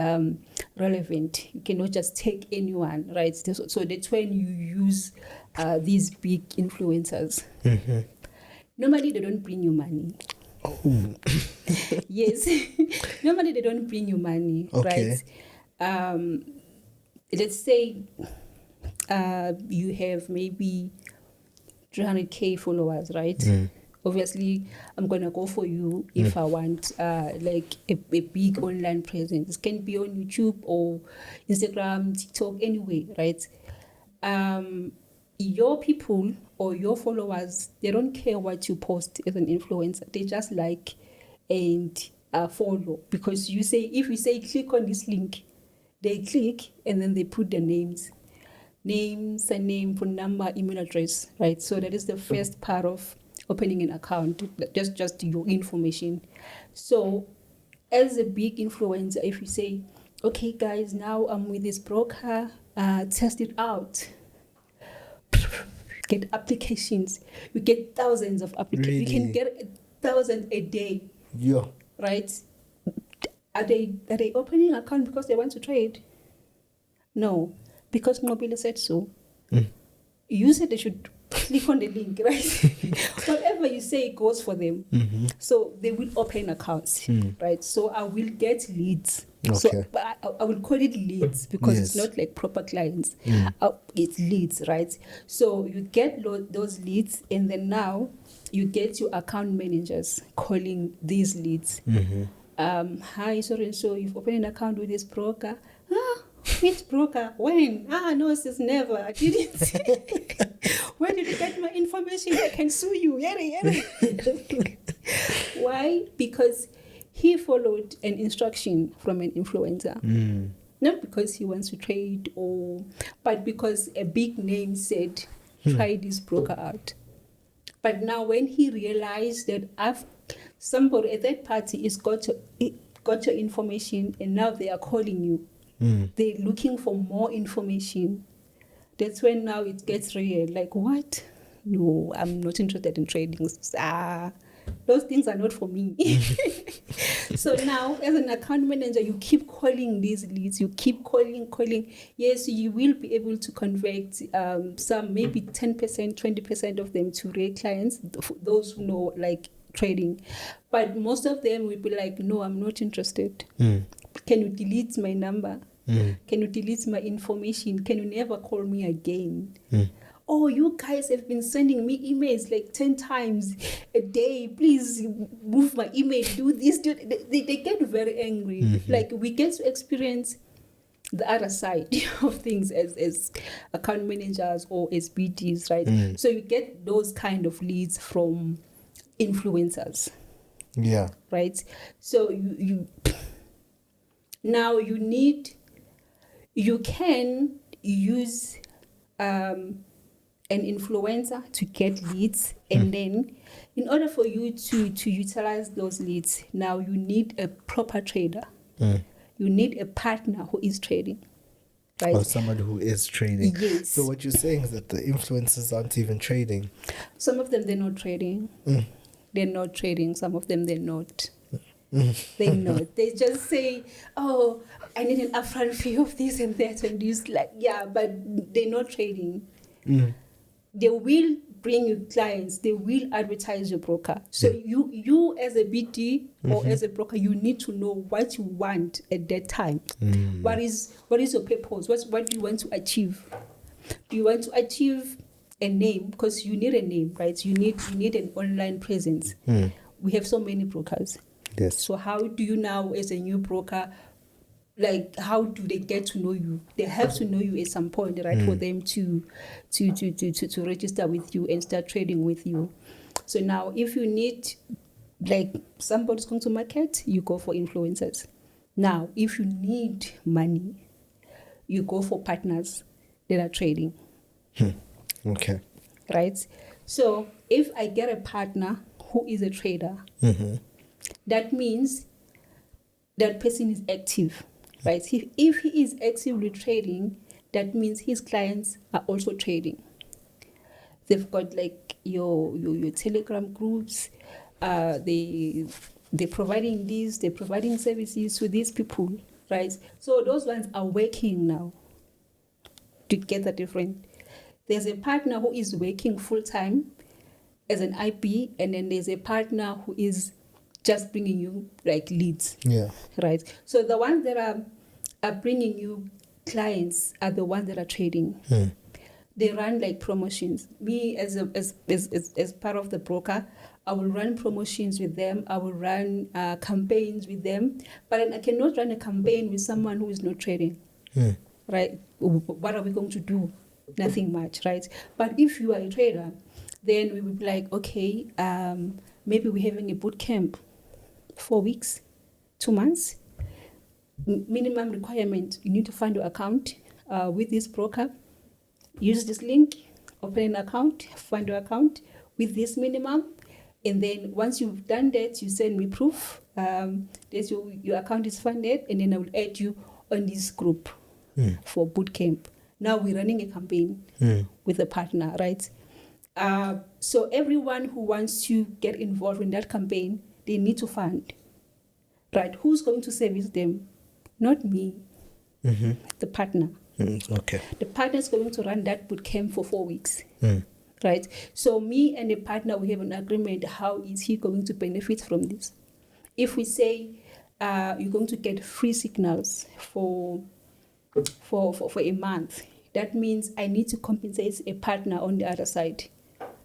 relevant. You cannot just take anyone, right? So that's when you use these big influencers. Normally they don't bring you money. Yes. Normally they don't bring you money, Okay. right? Let's say you have maybe 300k followers, right? Obviously, I'm gonna go for you if I want like a big online presence. It can be on YouTube or Instagram, TikTok, anyway, right? Your people or your followers, they don't care what you post as an influencer. They just like and follow, because if you say click on this link, they click and then they put their names, surname, phone number, email address, right? So that is the first part of opening an account, just your information. So as a big influencer, if you say, okay guys, now I'm with this broker, test it out, get applications, you get thousands of applications. Really? You can get 1,000 a day. Yeah. Right? Are they opening an account because they want to trade? No, because Nqobile said so. You said they should click on the link, right? Whatever you say goes for them. So they will open accounts, right? So I will get leads. Okay. So but I will call it leads because it's not like proper clients. It's leads, right? So you get those leads, and then now you get your account managers calling these leads. Hi, so you've opened an account with this broker. Which broker? When? No, it's never. I didn't. Where did you get my information? I can sue you. Why? Because he followed an instruction from an influencer. Not because he wants to trade but because a big name said, try this broker out. But now when he realized that somebody, a third party, is got your information, and now they are calling you. They're looking for more information. That's when now it gets real. Like, what? No, I'm not interested in trading. Those things are not for me. So now, as an account manager, you keep calling these leads. You keep calling. Yes, you will be able to convert some, maybe 10%, 20% of them to real clients, those who know, like, trading. But most of them will be like, no, I'm not interested. Can you delete my number? Can you delete my information? Can you never call me again? Oh, you guys have been sending me emails like 10 times a day. Please move my email, do this. They get very angry. Like, we get to experience the other side of things as account managers or as BDs, right? So you get those kind of leads from influencers. Yeah. Right? So you now you can use an influencer to get leads, and then in order for you to utilize those leads, now you need a proper trader. You need a partner who is trading, right? Or someone who is trading. Yes. So what you're saying is that the influencers aren't even trading. Some of them, they're not trading. They're not trading. Some of them, they're not. They're not. They just say, oh, I need an upfront fee of this and that and this. Like, yeah, but they're not trading. They will bring you clients, they will advertise your broker. So you as a BD or as a broker, you need to know what you want at that time. What is your purpose? What do you want to achieve? Do you want to achieve a name? Because you need a name, right? You need an online presence. We have so many brokers. Yes. So how do you now, as a new broker, like, how do they get to know you? They have to know you at some point, right, for them to register with you and start trading with you. So now, if you need, like, somebody's going to market, you go for influencers. Now, if you need money, you go for partners that are trading. Okay. Right? So if I get a partner who is a trader, that means that person is active. Right? If he is actively trading, that means his clients are also trading. They've got like your Telegram groups. They're providing these. They're providing services to these people, right? So those ones are working now. To get the different, there's a partner who is working full time as an IP, and then there's a partner who is just bringing you like leads. Yeah. Right. So the ones that are bringing you clients are the ones that are trading. They run like promotions. Me as part of the broker, I will run promotions with them. I will run campaigns with them. But I cannot run a campaign with someone who is not trading. Right? What are we going to do? Nothing much, right? But if you are a trader, then we will be like, okay, maybe we're having a boot camp, 4 weeks, 2 months. Minimum requirement, you need to find your account with this broker. Use this link, open an account, find your account with this minimum. And then once you've done that, you send me proof that your account is funded, and then I will add you on this group for bootcamp. Now we're running a campaign with a partner, right? So everyone who wants to get involved in that campaign, they need to fund, right? Who's going to service them? Not me, the partner. Okay. The partner is going to run that bootcamp for 4 weeks, right? So me and the partner, we have an agreement. How is he going to benefit from this? If we say you're going to get free signals for a month, that means I need to compensate a partner on the other side,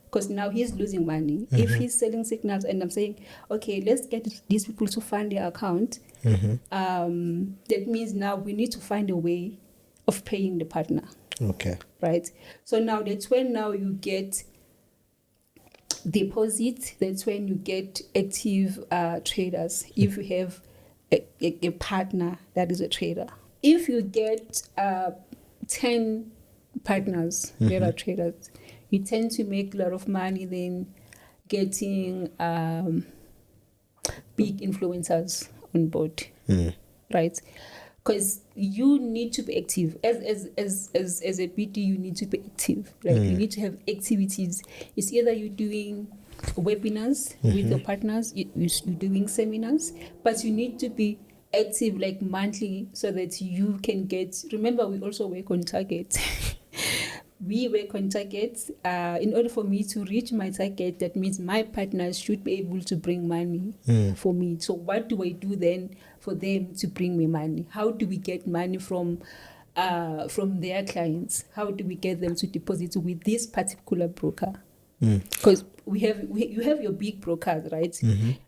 because now he's losing money. If he's selling signals and I'm saying, okay, let's get these people to fund their account, that means now we need to find a way of paying the partner. Okay. Right? So now that's when now you get deposit, that's when you get active traders, if you have a partner that is a trader. If you get 10 partners that are traders, you tend to make a lot of money then getting big influencers on board, right? Because you need to be active. As a BD, you need to be active. Right? You need to have activities. It's either you're doing webinars with your partners, you're doing seminars, but you need to be active like monthly so that you can get. Remember, we also work on targets. We work on targets. In order for me to reach my target, that means my partners should be able to bring money for me. So what do I do then for them to bring me money? How do we get money from their clients? How do we get them to deposit with this particular broker? Because you have your big brokers, right?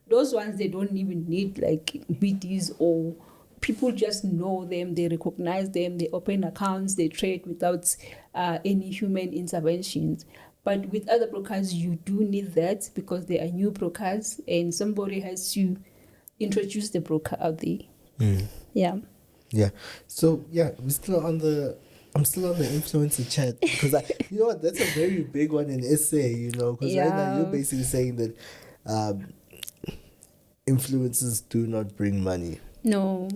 Those ones, they don't even need like BDs, or people just know them, they recognize them, they open accounts, they trade without any human interventions. But with other brokers, you do need that, because they are new brokers and somebody has to introduce the broker out there. Yeah. So I'm still on the influencer chat, because you know what, that's a very big one in SA, because right now you're basically saying that influencers do not bring money. No.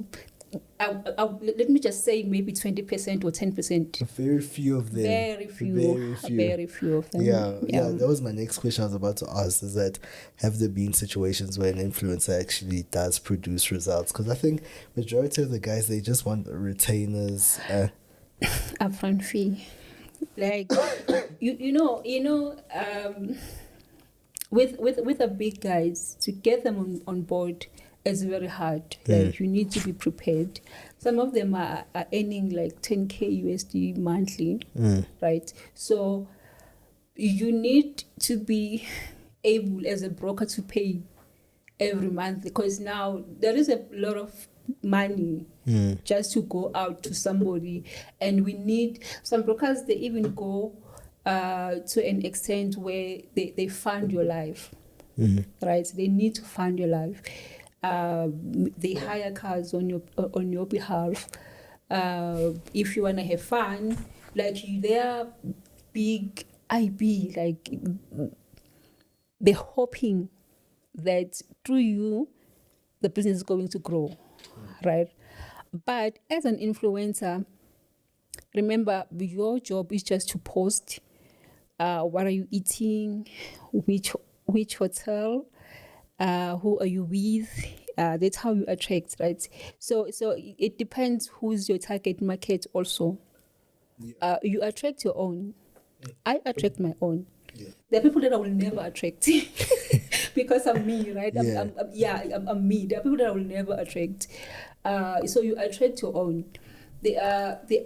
Let me just say maybe 20% or 10%. Very few of them. Very few of them. Yeah. That was my next question I was about to ask, is that have there been situations where an influencer actually does produce results? Because I think majority of the guys, they just want retainers. Upfront fee. Like, with the big guys, to get them on board is very hard. Like, you need to be prepared. Some of them are earning like 10K USD monthly, right? So you need to be able as a broker to pay every month, because now there is a lot of money just to go out to somebody, and we need some brokers, they even go to an extent where they fund your life, right? They need to fund your life. They hire cars on your behalf. If you want to have fun, like, they're big IB, like, they're hoping that through you the business is going to grow, right? But as an influencer, remember, your job is just to post what are you eating, which hotel, who are you with. That's how you attract, right? So it depends who's your target market also. You attract your own. I attract my own. There are people that I will never attract because I'm me, right? I'm me. There are people that I will never attract. So you attract your own. There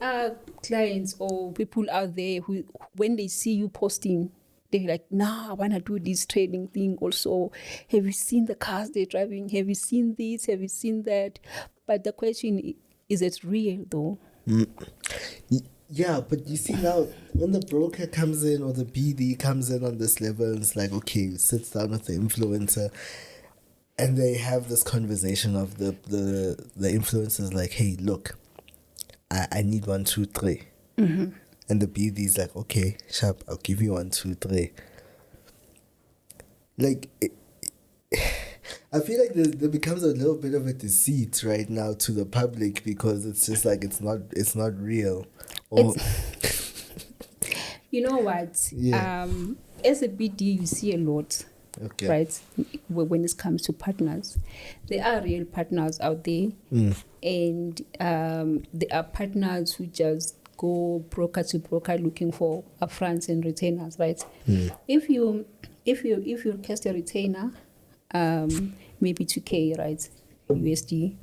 are clients or people out there who, when they see you posting, they're like, nah, I want to do this trading thing also. Have you seen the cars they're driving? Have you seen this? Have you seen that? But the question is it real though? Yeah, but you see now, when the broker comes in or the BD comes in on this level, and it's like, okay, sits down with the influencer, and they have this conversation of the influencer's like, hey, look, I need 1, 2, 3. And the BD's like, okay, sharp, I'll give you 1, 2, 3. Like, I feel like there becomes a little bit of a deceit right now to the public, because it's just like it's not real. Or you know what? Yeah. As a BD, you see a lot, okay, right? When it comes to partners, there are real partners out there, and there are partners who just go broker to broker looking for upfronts and retainers, right? If you request a retainer, maybe 2K, right, USD,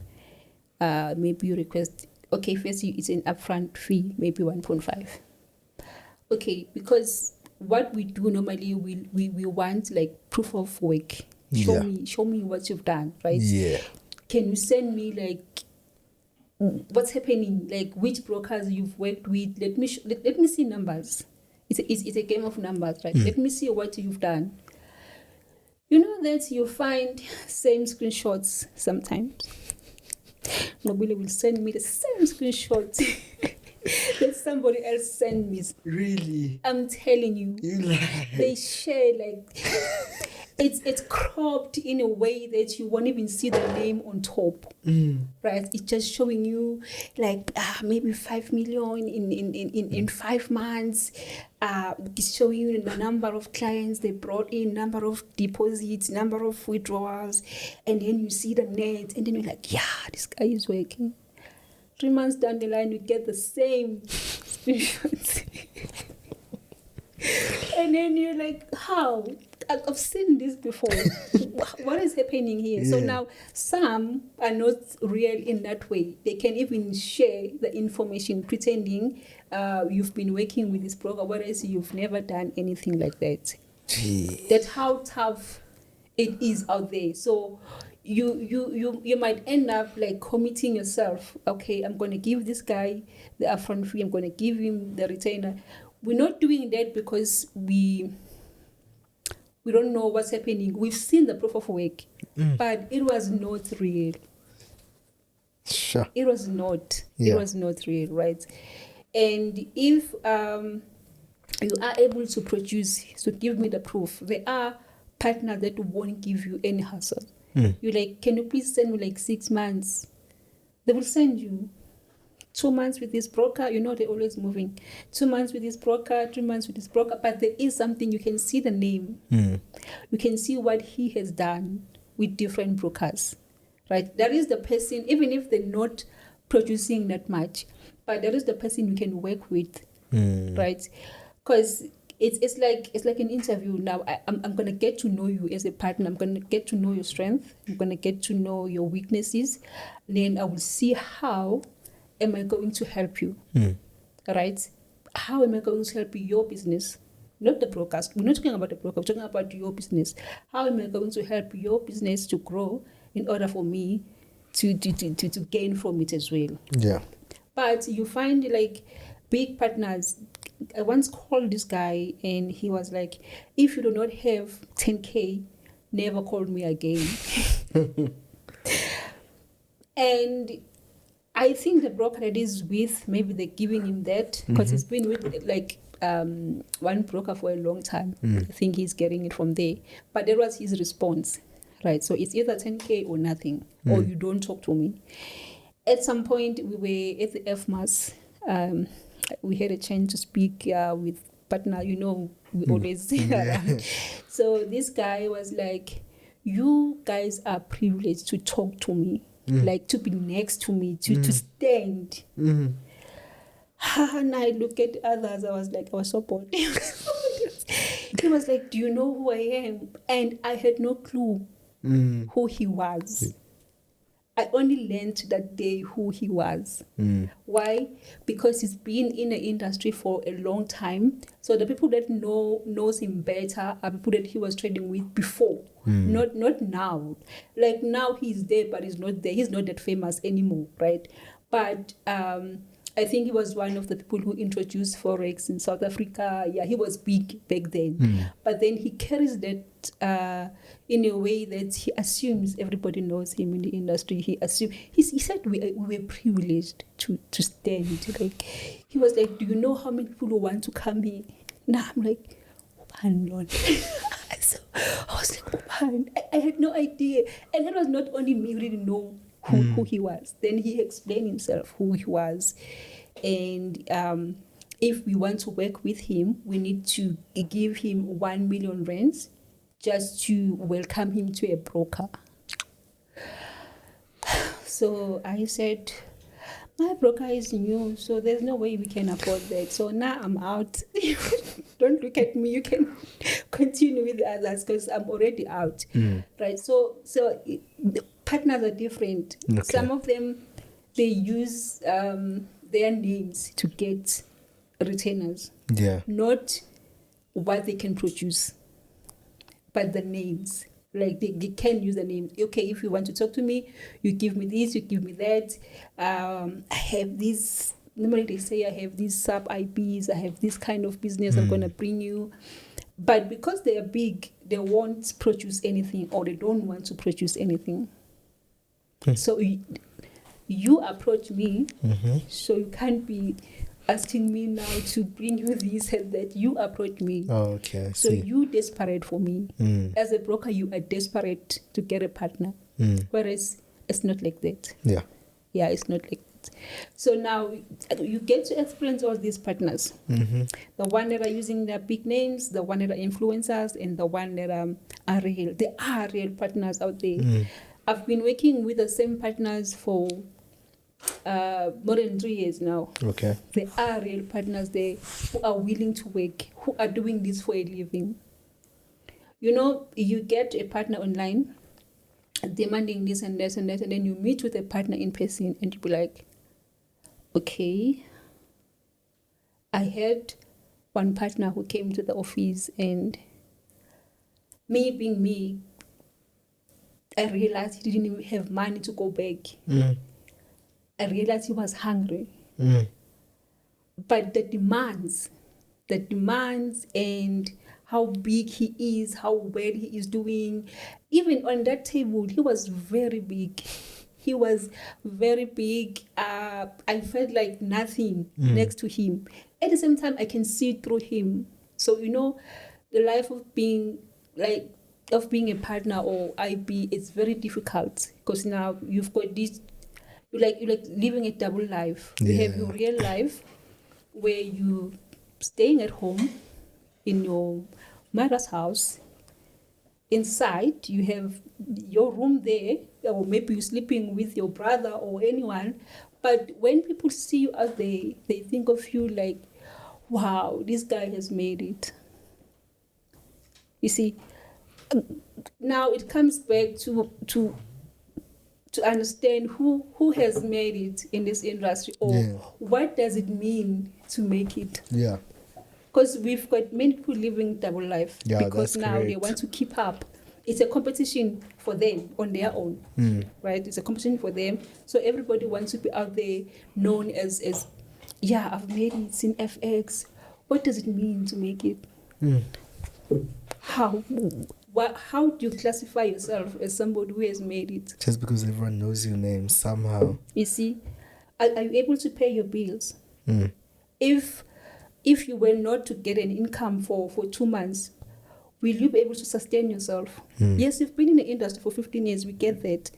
maybe you request, okay, first it's an upfront fee, maybe 1.5. Okay, because what we do normally, we want like proof of work. Show me what you've done, right? Yeah. Can you send me like what's happening, like which brokers you've worked with? Let me let me see numbers. It's a game of numbers, right? Let me see what you've done. You know that you find same screenshots sometimes. Nqobile will send me the same screenshots that somebody else sent me. Really? I'm telling you. You lie. They share like it's cropped in a way that you won't even see the name on top. Right? It's just showing you like maybe 5 million in 5 months. It's showing you the number of clients they brought in, number of deposits, number of withdrawals, and then you see the net, and then you're like, yeah, this guy is working. 3 months down the line, you get the same screenshots. And then you're like, how? I've seen this before. What is happening here? Yeah. So now some are not real in that way. They can even share the information pretending you've been working with this broker, whereas you've never done anything like that. Gee. That's how tough it is out there. So you might end up like committing yourself. Okay, I'm going to give this guy the upfront fee. I'm going to give him the retainer. We're not doing that because we don't know what's happening. We've seen the proof of work, but it was not real. Sure. It was not. Yeah. It was not real, right? And if you are able to produce, so give me the proof. There are partners that won't give you any hassle. You're like, can you please send me like 6 months? They will send you 2 months with this broker. You know, they're always moving. 2 months with this broker, 3 months with this broker. But there is something, you can see the name. You can see what he has done with different brokers, right? There is the person, even if they're not producing that much, but there is the person you can work with right? Because it's like an interview now. I'm gonna get to know you as a partner. I'm gonna get to know your strength. I'm gonna get to know your weaknesses. Then I will see how am I going to help you, right? How am I going to help your business? Not the brokers. We're not talking about the broker. We're talking about your business. How am I going to help your business to grow in order for me to gain from it as well? Yeah. But you find like big partners. I once called this guy and he was like, if you do not have 10K, never call me again. And I think the broker that is with, maybe they're giving him that because he's been with like one broker for a long time. I think he's getting it from there. But that was his response, right? So it's either 10K or nothing, or you don't talk to me. At some point, we were at the FMAS. We had a chance to speak with partner. You know, we always around. So this guy was like, you guys are privileged to talk to me, like to be next to me, to stand. And I look at others, I was so bored. He was like, do you know who I am? And I had no clue who he was. I only learned that day who he was. Why? Because he's been in the industry for a long time. So the people that knows him better are people that he was trading with before, not now. Like now he's there, but he's not there. He's not that famous anymore, right? But I think he was one of the people who introduced Forex in South Africa. Yeah, he was big back then. But then he carries that in a way that he assumes everybody knows him in the industry. He said we were privileged to stand. Like he was like, do you know how many people who want to come here? Now I'm like, Lord. So I was like, I had no idea. And that was not only me who didn't know who he was. Then he explained himself who he was. And if we want to work with him, we need to give him 1 million rands just to welcome him to a broker. So I said, my broker is new, so there's no way we can afford that. So now I'm out. Don't look at me. You can continue with the others because I'm already out. Right? So the partners are different. Okay. Some of them, they use their names to get retainers. Yeah. Not what they can produce, but the names. Like they can use the name. Okay, if you want to talk to me, you give me this, you give me that. I have this. Normally they say I have these sub IPs. I have this kind of business. I'm going to bring you. But because they are big, they won't produce anything, or they don't want to produce anything. So you approach me, so you can't be asking me now to bring you this and that. You approach me. Oh, okay. So you desperate for me. As a broker, you are desperate to get a partner. Whereas it's not like that. Yeah. Yeah, it's not like that. So now you get to experience all these partners. The one that are using their big names, the one that are influencers, and the one that are real. There are real partners out there. I've been working with the same partners for more than 3 years now. Okay. There are real partners there who are willing to work, who are doing this for a living. You know, you get a partner online demanding this and that and that, and then you meet with a partner in person and you be like, okay, I had one partner who came to the office, and me being me, I realized he didn't even have money to go back. I realized he was hungry. But the demands and how big he is, how well he is doing, even on that table, he was very big. He was very big. I felt like nothing next to him. At the same time, I can see through him. So, you know, the life of being a partner or IB is very difficult because now you've got this. You like living a double life. You have your real life where you staying at home in your mother's house. Inside, you have your room there, or maybe you're sleeping with your brother or anyone. But when people see you out there, they think of you like, wow, this guy has made it. You see, now it comes back to understand who has made it in this industry, or what does it mean to make it. Yeah. Because we've got many people living double life, because that's now correct. they want to keep up. It's a competition for them on their own, right? It's a competition for them. So everybody wants to be out there known as yeah, I've made it in FX. What does it mean to make it? How do you classify yourself as somebody who has made it? Just because everyone knows your name somehow. You see, are you able to pay your bills? If you were not to get an income for 2 months, will you be able to sustain yourself? Yes, you've been in the industry for 15 years, we get that.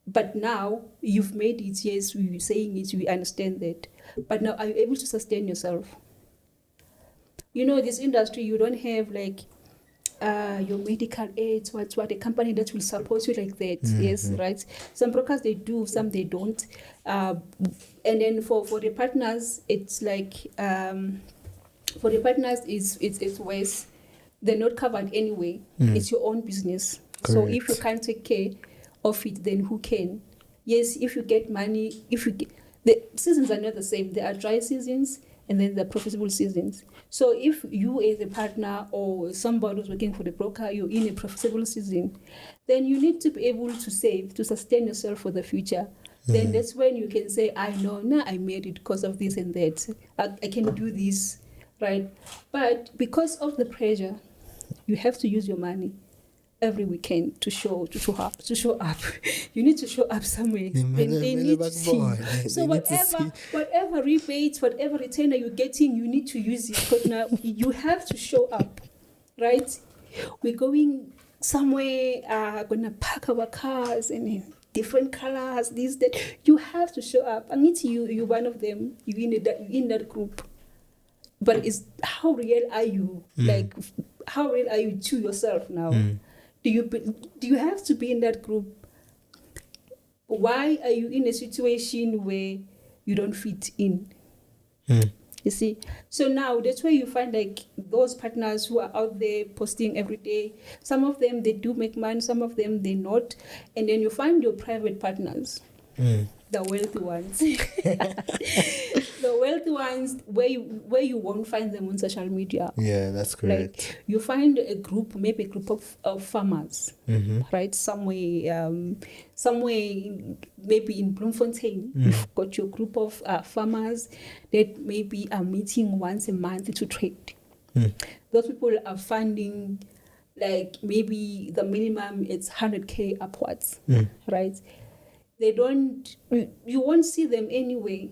But now you've made it, yes, we're saying it, we understand that. But now, are you able to sustain yourself? You know, this industry, you don't have like your medical aids, what a company that will support you like that. Yes, right? Some brokers, they do, some they don't. And then for the partners, it's like, for the partners, it's worse. They're not covered anyway. It's your own business. Correct. So if you can't take care of it, then who can? Yes, if you get money, the seasons are not the same. There are dry seasons and then there are profitable seasons. So if you as a partner or somebody who's working for the broker, you're in a profitable season, then you need to be able to save, to sustain yourself for the future. Then that's when you can say, I know, now I made it because of this and that. I can do this, right? But because of the pressure, you have to use your money every weekend to show up. You need to show up somewhere. They need to see. So whatever rebates, whatever retainer you're getting, you need to use it. Because now you have to show up, right? We're going somewhere, gonna park our cars and different colors, this, that. You have to show up. And it's you're one of them. You're in that group. But it's how real are you? Like, how real are you to yourself now? Do you have to be in that group? Why are you in a situation where you don't fit in? You see? So now that's where you find like those partners who are out there posting every day. Some of them, they do make money. Some of them, they not. And then you find your private partners. The wealthy ones. The wealthy ones where you won't find them on social media. Yeah, that's correct. Like you find a group, maybe a group of farmers, right? Somewhere maybe in Bloemfontein, you've got your group of farmers that maybe are meeting once a month to trade. Those people are funding like maybe the minimum it's 100K upwards, right? You won't see them anyway.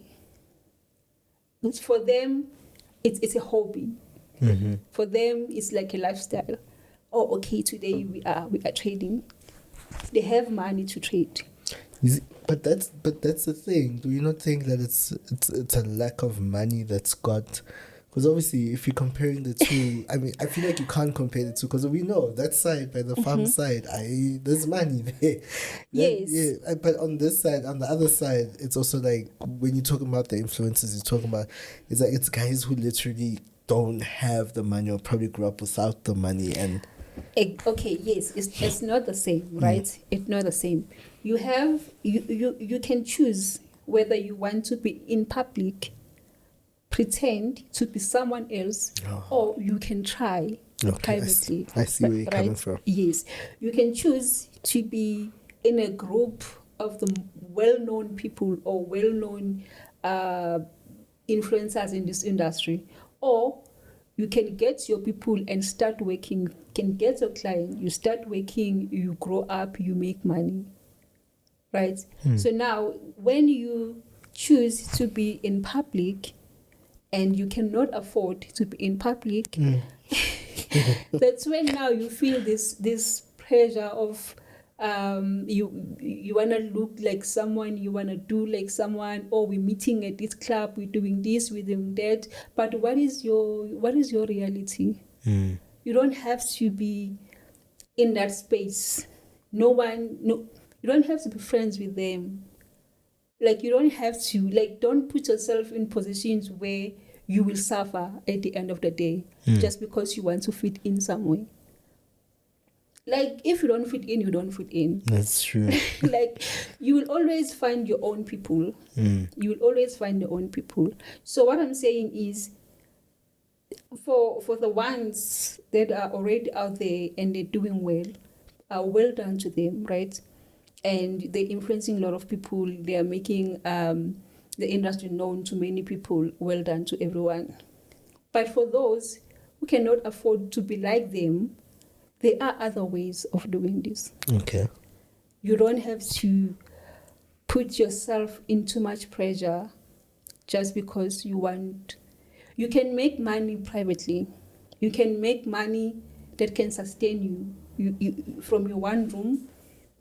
But for them, it's a hobby. For them, it's like a lifestyle. Oh, okay, today we are trading. They have money to trade. But that's the thing. Do you not think that it's a lack of money that's got? Because obviously, if you're comparing the two, I mean, I feel like you can't compare the two because we know that side, by the farm side, there's money there. Yes. Yeah, but on this side, on the other side, it's also like when you're talking about the influencers, you're talking about, it's like it's guys who literally don't have the money or probably grew up without the money and. Okay, yes, it's not the same, right? It's not the same. You can choose whether you want to be in public, pretend to be someone else, or you can try privately. I see where you're coming from. Yes, you can choose to be in a group of the well-known people or well-known influencers in this industry, or you can get your people and start working, can get your client, you start working, you grow up, you make money, right? So now when you choose to be in public and you cannot afford to be in public, that's when now you feel this pressure of you want to look like someone, you want to do like someone, or we're meeting at this club, we're doing this, we're doing that. But what is your reality? You don't have to be in that space. You don't have to be friends with them. Like, you don't have to, like, don't put yourself in positions where you will suffer at the end of the day just because you want to fit in somewhere. Like, if you don't fit in, you don't fit in. That's true. Like, you will always find your own people. You will always find your own people. So what I'm saying is, for the ones that are already out there and they're doing well done to them, right? And they're influencing a lot of people. They are making the industry known to many people. Well done to everyone. But for those who cannot afford to be like them, there are other ways of doing this. Okay. You don't have to put yourself in too much pressure just because you want. You can make money privately. You can make money that can sustain you from your one room.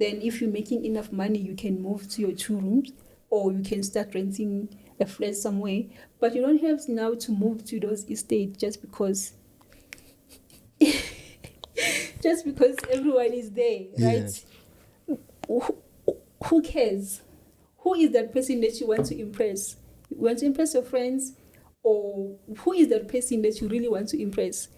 Then if you're making enough money, you can move to your 2 rooms, or you can start renting a flat somewhere. But you don't have now to move to those estates just because everyone is there, right? Who cares? Who is that person that you want to impress? You want to impress your friends? Or who is that person that you really want to impress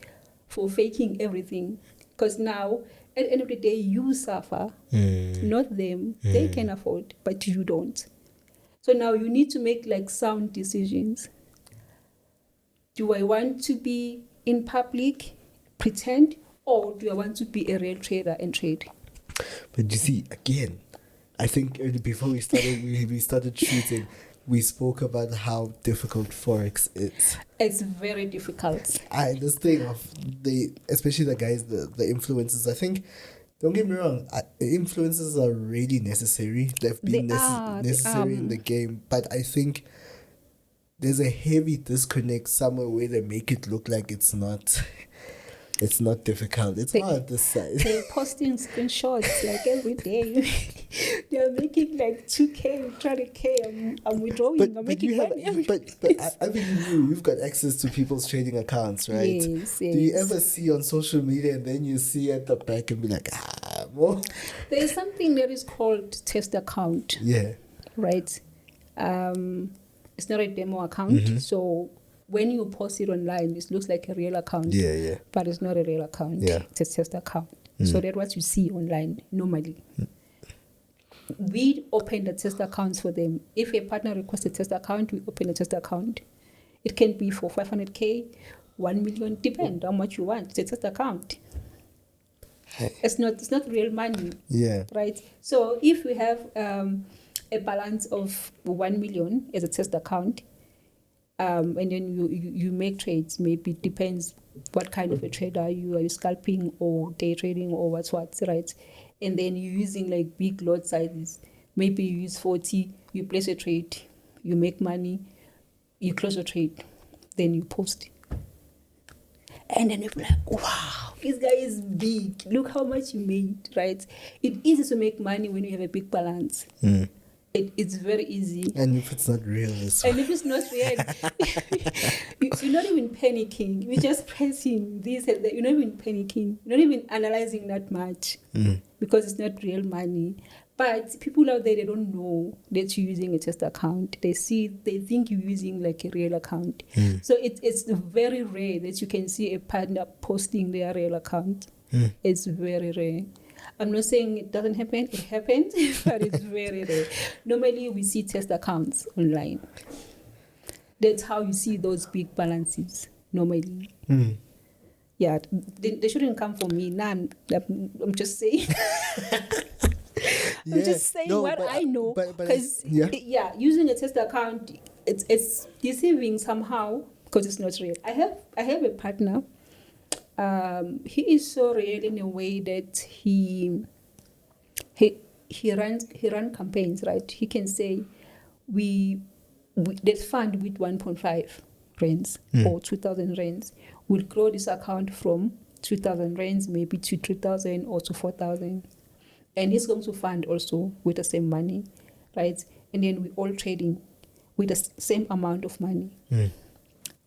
for faking everything? Because now, at the end of the day, you suffer, not them. They can afford, but you don't. So now you need to make like sound decisions. Do I want to be in public, pretend, or do I want to be a real trader and trade? But you see, again, I think before we started shooting, we spoke about how difficult Forex is. It's very difficult. This thing of especially the guys, the influencers, I think, don't get me wrong, influencers are really necessary. They've been necessary in the game. But I think there's a heavy disconnect somewhere where they make it look like it's not. It's not difficult. It's hard this side. They're posting screenshots like every day. They're making like 2K, 30K. I'm withdrawing. I'm making money. But I believe you've got access to people's trading accounts, right? Yes. Do you ever see on social media and then you see at the back and be like, more? There's something that is called test account. Yeah. Right? It's not a demo account. So when you post it online, it looks like a real account. Yeah. But it's not a real account. Yeah. It's a test account. So that's what you see online normally. We open the test accounts for them. If a partner requests a test account, we open a test account. It can be for 500K, 1 million, depend how much you want. It's a test account. It's not real money. Yeah. Right? So if we have a balance of 1 million as a test account, and then you make trades, maybe it depends what kind of a trader are you scalping or day trading or what, right? And then you're using like big lot sizes. Maybe you use 40, you place a trade, you make money, you close a trade, then you post. And then you're like, wow, this guy is big. Look how much you made, right? It's easy to make money when you have a big balance. It's very easy. And if it's not real, and if it's not real, you're not even panicking. You're just pressing this and that. You're not even panicking. You're not even analyzing that much because it's not real money. But people out there, they don't know that you're using a test account. They think you're using like a real account. So it's very rare that you can see a partner posting their real account. It's very rare. I'm not saying it doesn't happen. It happens, but it's very rare. Normally, we see test accounts online. That's how you see those big balances, normally. Yeah, they shouldn't come from me. Nah, I'm just saying. I'm just saying what I know. Because, using a test account, it's deceiving somehow because it's not real. I have a partner. He is so real in a way that he runs campaigns, right? He can say we that fund with 1.5 rands or 2,000 rands will grow this account from 2,000 rands maybe to 3,000 or to 4,000, and he's going to fund also with the same money, right? And then we all trading with the same amount of money.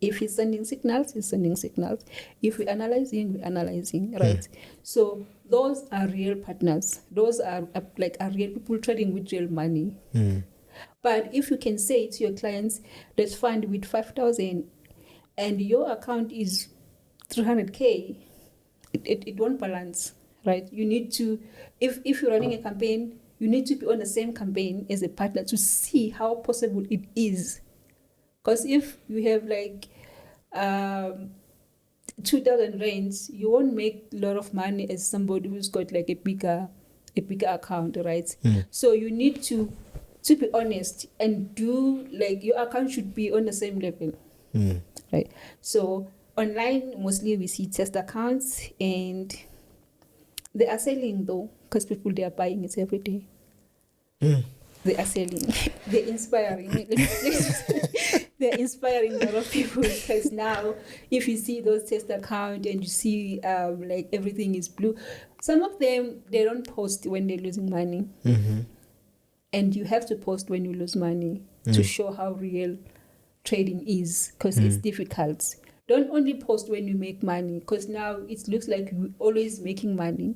If he's sending signals, he's sending signals. If we're analyzing, right? So those are real partners. Those are real people trading with real money. But if you can say to your clients, let's fund with 5,000 and your account is 300K, it won't balance, right? You need to, if you're running a campaign, you need to be on the same campaign as a partner to see how possible it is. Because if you have like 2,000 rands, you won't make a lot of money as somebody who's got like a bigger account, right? So you need to be honest and do, like, your account should be on the same level, right? So online, mostly we see test accounts, and they are selling though, because people, they are buying it every day. They are selling. They're inspiring. They're inspiring a lot of people, because now if you see those test accounts and you see like everything is blue, some of them, they don't post when they're losing money. And you have to post when you lose money to show how real trading is, because it's difficult. Don't only post when you make money, because now it looks like you're always making money.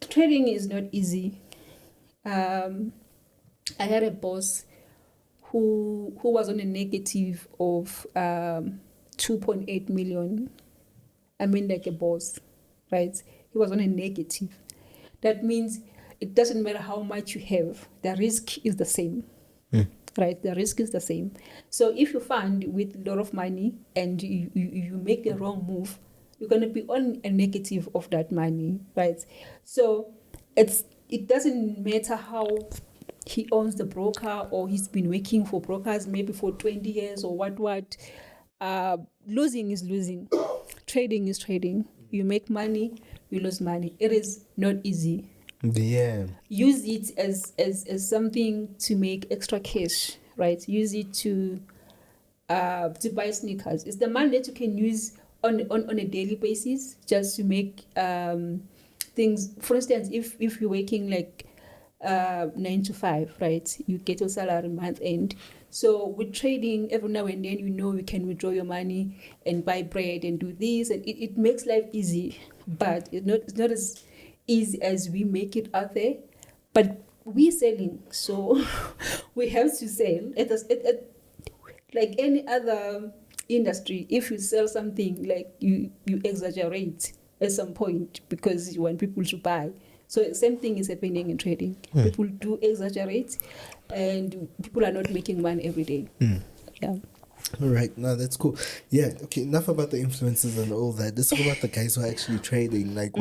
Trading is not easy. I had a boss who was on a negative of 2.8 million. I mean, like a boss, right? He was on a negative. That means it doesn't matter how much you have, the risk is the same, right? The risk is the same. So if you fund with a lot of money and you make the wrong move, you're going to be on a negative of that money, right? So it doesn't matter how he owns the broker, or he's been working for brokers maybe for 20 years or what. Losing is losing. Trading is trading. You make money, you lose money. It is not easy. Yeah. Use it as something to make extra cash, right? Use it to buy sneakers. It's the money that you can use on a daily basis, just to make things. For instance, if you're working like 9 to 5, right? You get your salary month end. So with trading, every now and then, you can withdraw your money and buy bread and do this, and it makes life easy. But it's not as easy as we make it out there. But we're selling, so we have to sell. Like any other industry, if you sell something, like you exaggerate at some point because you want people to buy. So the same thing is happening in trading. People do exaggerate, and people are not making money every day. Yeah. All right, no, that's cool. Yeah, okay, enough about the influencers and all that. Let's talk about the guys who are actually trading. Like,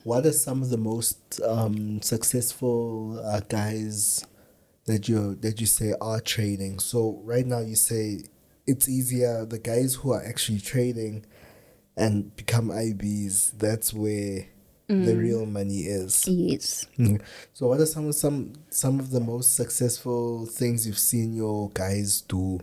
what are some of the most successful guys that you say are trading? So right now you say it's easier. The guys who are actually trading and become IBs, that's where the real money is. Yes. So what are some of the most successful things you've seen your guys do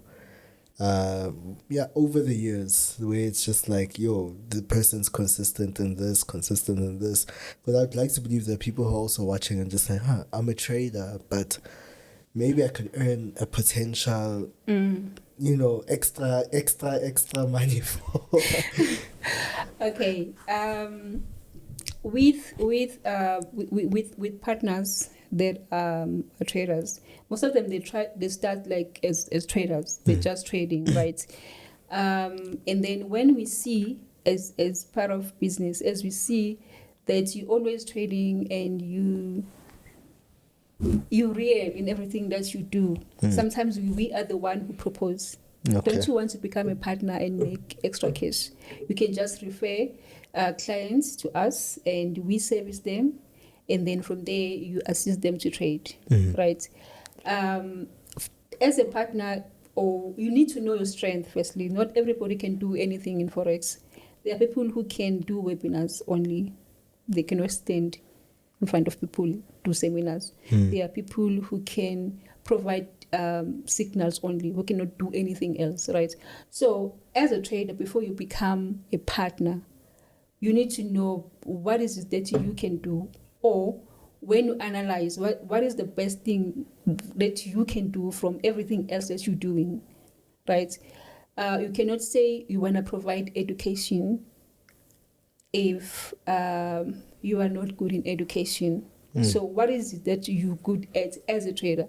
over the years, where it's just like, the person's consistent in this, but I'd like to believe that people who are also watching and just like, I'm a trader, but maybe I could earn a potential extra money for. Okay. With partners that are traders, most of them they start like as traders. They're just trading, right? And then when we see as part of business, as we see that you're always trading and you're real in everything that you do. Sometimes we are the one who propose. Okay. Don't you want to become a partner and make extra cash? You can just refer clients to us, and we service them, and then from there you assist them to trade, right? As a partner, you need to know your strength firstly. Not everybody can do anything in Forex. There are people who can do webinars only. They cannot stand in front of people, do seminars. There are people who can provide signals only, who cannot do anything else, right? So as a trader, before you become a partner, you need to know what is it that you can do, or when you analyze what is the best thing that you can do from everything else that you're doing, right? You cannot say you want to provide education if you are not good in education. So what is it that you're good at as a trader,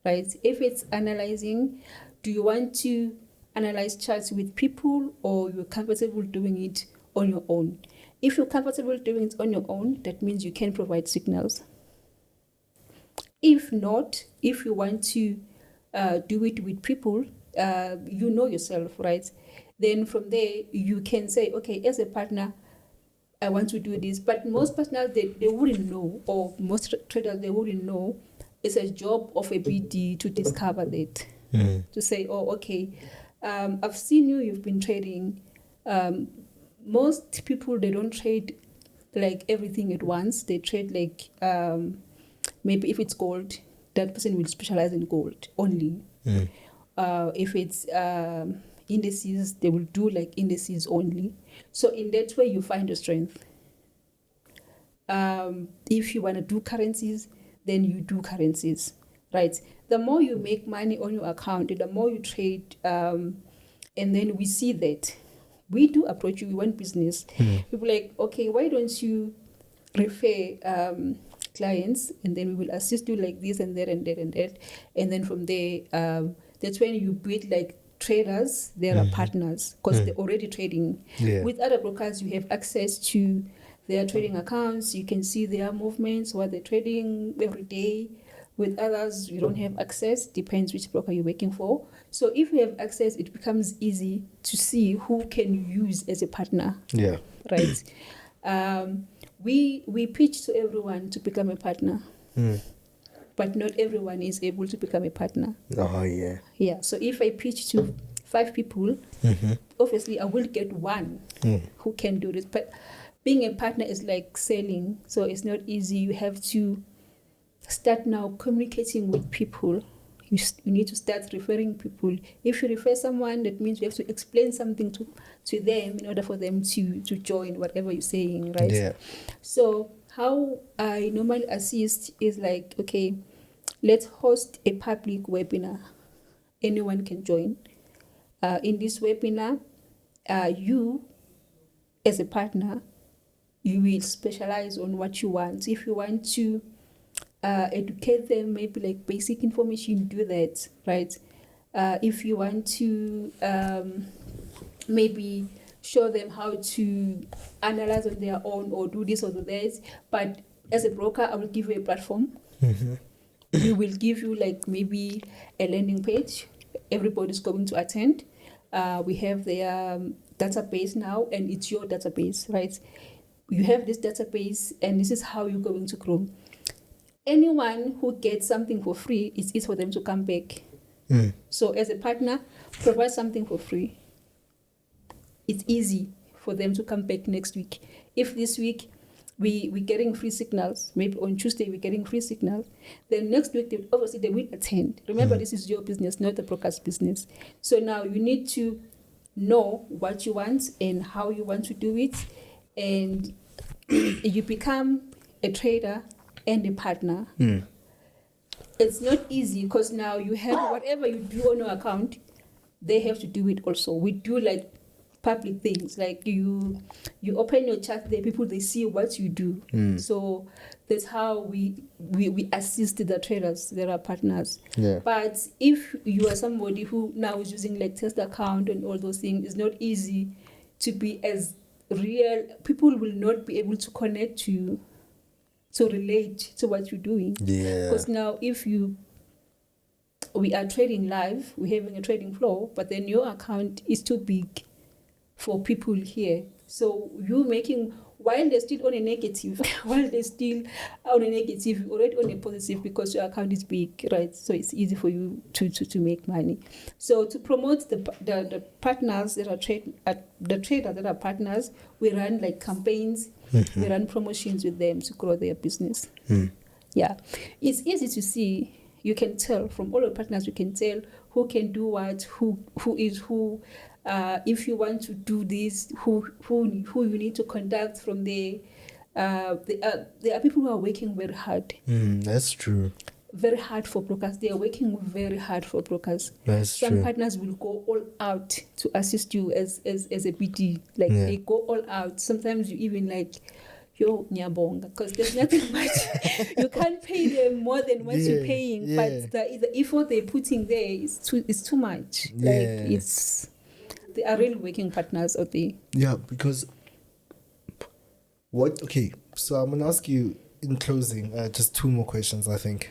right? If it's analyzing, do you want to analyze charts with people, or you're comfortable doing it on your own. If you're comfortable doing it on your own, that means you can provide signals. If not, if you want to do it with people, you know yourself, right? Then from there, you can say, okay, as a partner, I want to do this. But most partners, they wouldn't know, or most traders, they wouldn't know. It's a job of a BD to discover that. To say, oh, okay, I've seen you've been trading. Most people, they don't trade like everything at once. They trade like, maybe if it's gold, that person will specialize in gold only. If it's indices, they will do like indices only. So in that way, you find your strength. If you want to do currencies, then you do currencies, right? The more you make money on your account, the more you trade, and then we see that we do approach you, we want business. People like, okay, why don't you refer clients, and then we will assist you like this and that and that and that. And then from there, that's when you build like traders, they are partners, because they're already trading. With other brokers, you have access to their trading accounts. You can see their movements, what they're trading every day. With others, you don't have access. Depends which broker you're working for. So if you have access, it becomes easy to see who can you use as a partner. Right. We pitch to everyone to become a partner. But not everyone is able to become a partner. Yeah. So if I pitch to 5 people, obviously I will get one who can do this. But being a partner is like selling, so it's not easy. You have to start now communicating with people. You need to start referring people. If you refer someone, that means you have to explain something to them in order for them to join whatever you're saying, right? So how I normally assist is like, okay, let's host a public webinar. Anyone can join. In this webinar, you, as a partner, you will specialize on what you want. If you want to educate them, maybe like basic information, do that, right? If you want to maybe show them how to analyze on their own or do this or do that, but as a broker, I will give you a platform. We will give you like maybe a landing page. Everybody's going to attend. We have their database now, and it's your database, right? You have this database, and this is how you're going to grow. Anyone who gets something for free, it's easy for them to come back. So as a partner, provide something for free. It's easy for them to come back next week. If this week we're getting free signals, maybe on Tuesday we're getting free signals, then next week obviously they will attend. Remember, this is your business, not the broker's business. So now you need to know what you want and how you want to do it, and you become a trader and a partner. It's not easy, because now you have whatever you do on your account, they have to do it also. We do like public things, like you open your chat there, people, they see what you do. So that's how we assist the traders. There are partners. But if you are somebody who now is using like test account and all those things, it's not easy to be as real. People will not be able to connect to you, to relate to what you're doing. Because now if we are trading live, we're having a trading floor, but then your account is too big for people here. So you making, while they're still on a negative, you're already on a positive, because your account is big, right? So it's easy for you to make money. So to promote the partners that are the traders that are partners, we run like campaigns, we run promotions with them to grow their business. Yeah, it's easy to see. You can tell from all the partners. You can tell who can do what, who is who. If you want to do this, who you need to contact from there. There are people who are working very hard. That's true. Very hard for brokers. They are working very hard for brokers. That's Some true. partners will go all out to assist you as a BD. Like they go all out. Sometimes you even like yo, nyabonga, because there's nothing much. You can't pay them more than what you're paying, but the effort they're putting there is too much. Like they are really working partners out there. Yeah, because okay, so I'm gonna ask you in closing, just two more questions, I think.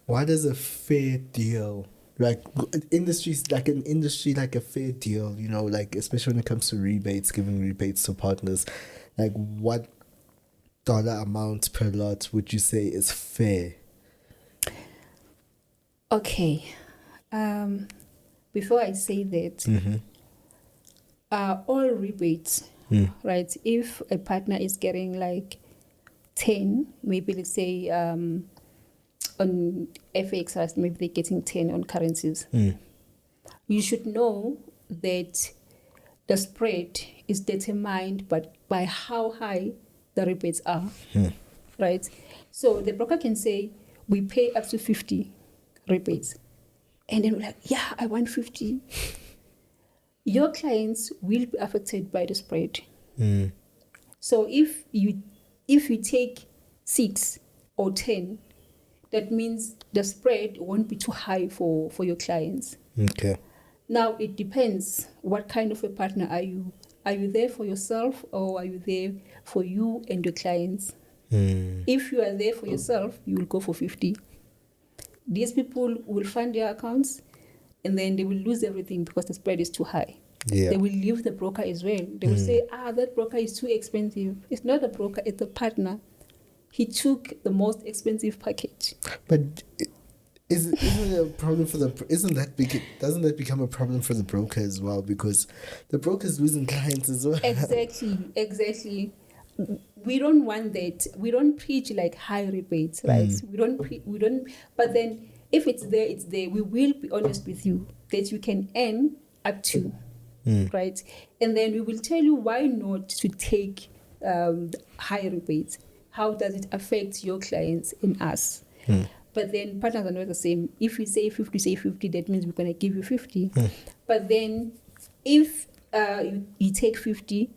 Why does a fair deal, like industries, like an industry, like a fair deal, you know, like especially when it comes to rebates, giving rebates to partners, like what dollar amount per lot would you say is fair? Okay. Before I say that, all rebates, right? If a partner is getting like 10, maybe let's say on FX, maybe they're getting 10 on currencies. You should know that the spread is determined by how high the rebates are, right? So the broker can say, we pay up to 50 rebates. And then we're like, yeah, I want 50. Your clients will be affected by the spread. So if you take 6 or 10, that means the spread won't be too high for your clients. Okay. Now it depends. What kind of a partner are you? Are you there for yourself, or are you there for you and your clients? If you are there for yourself, you will go for 50. These people will fund their accounts, and then they will lose everything because the spread is too high. Yeah. They will leave the broker as well. They will say, that broker is too expensive. It's not a broker, it's a partner. He took the most expensive package. But isn't it a problem for doesn't that become a problem for the broker as well, because the broker is losing clients as well? Exactly. We don't want that. We don't preach like high rebates, right? We don't. But then, if it's there, it's there. We will be honest with you that you can earn up to, right? And then we will tell you why not to take high rebates. How does it affect your clients and us? But then partners are not the same. If we say 50, say 50, that means we're going to give you 50. But then if you take 50,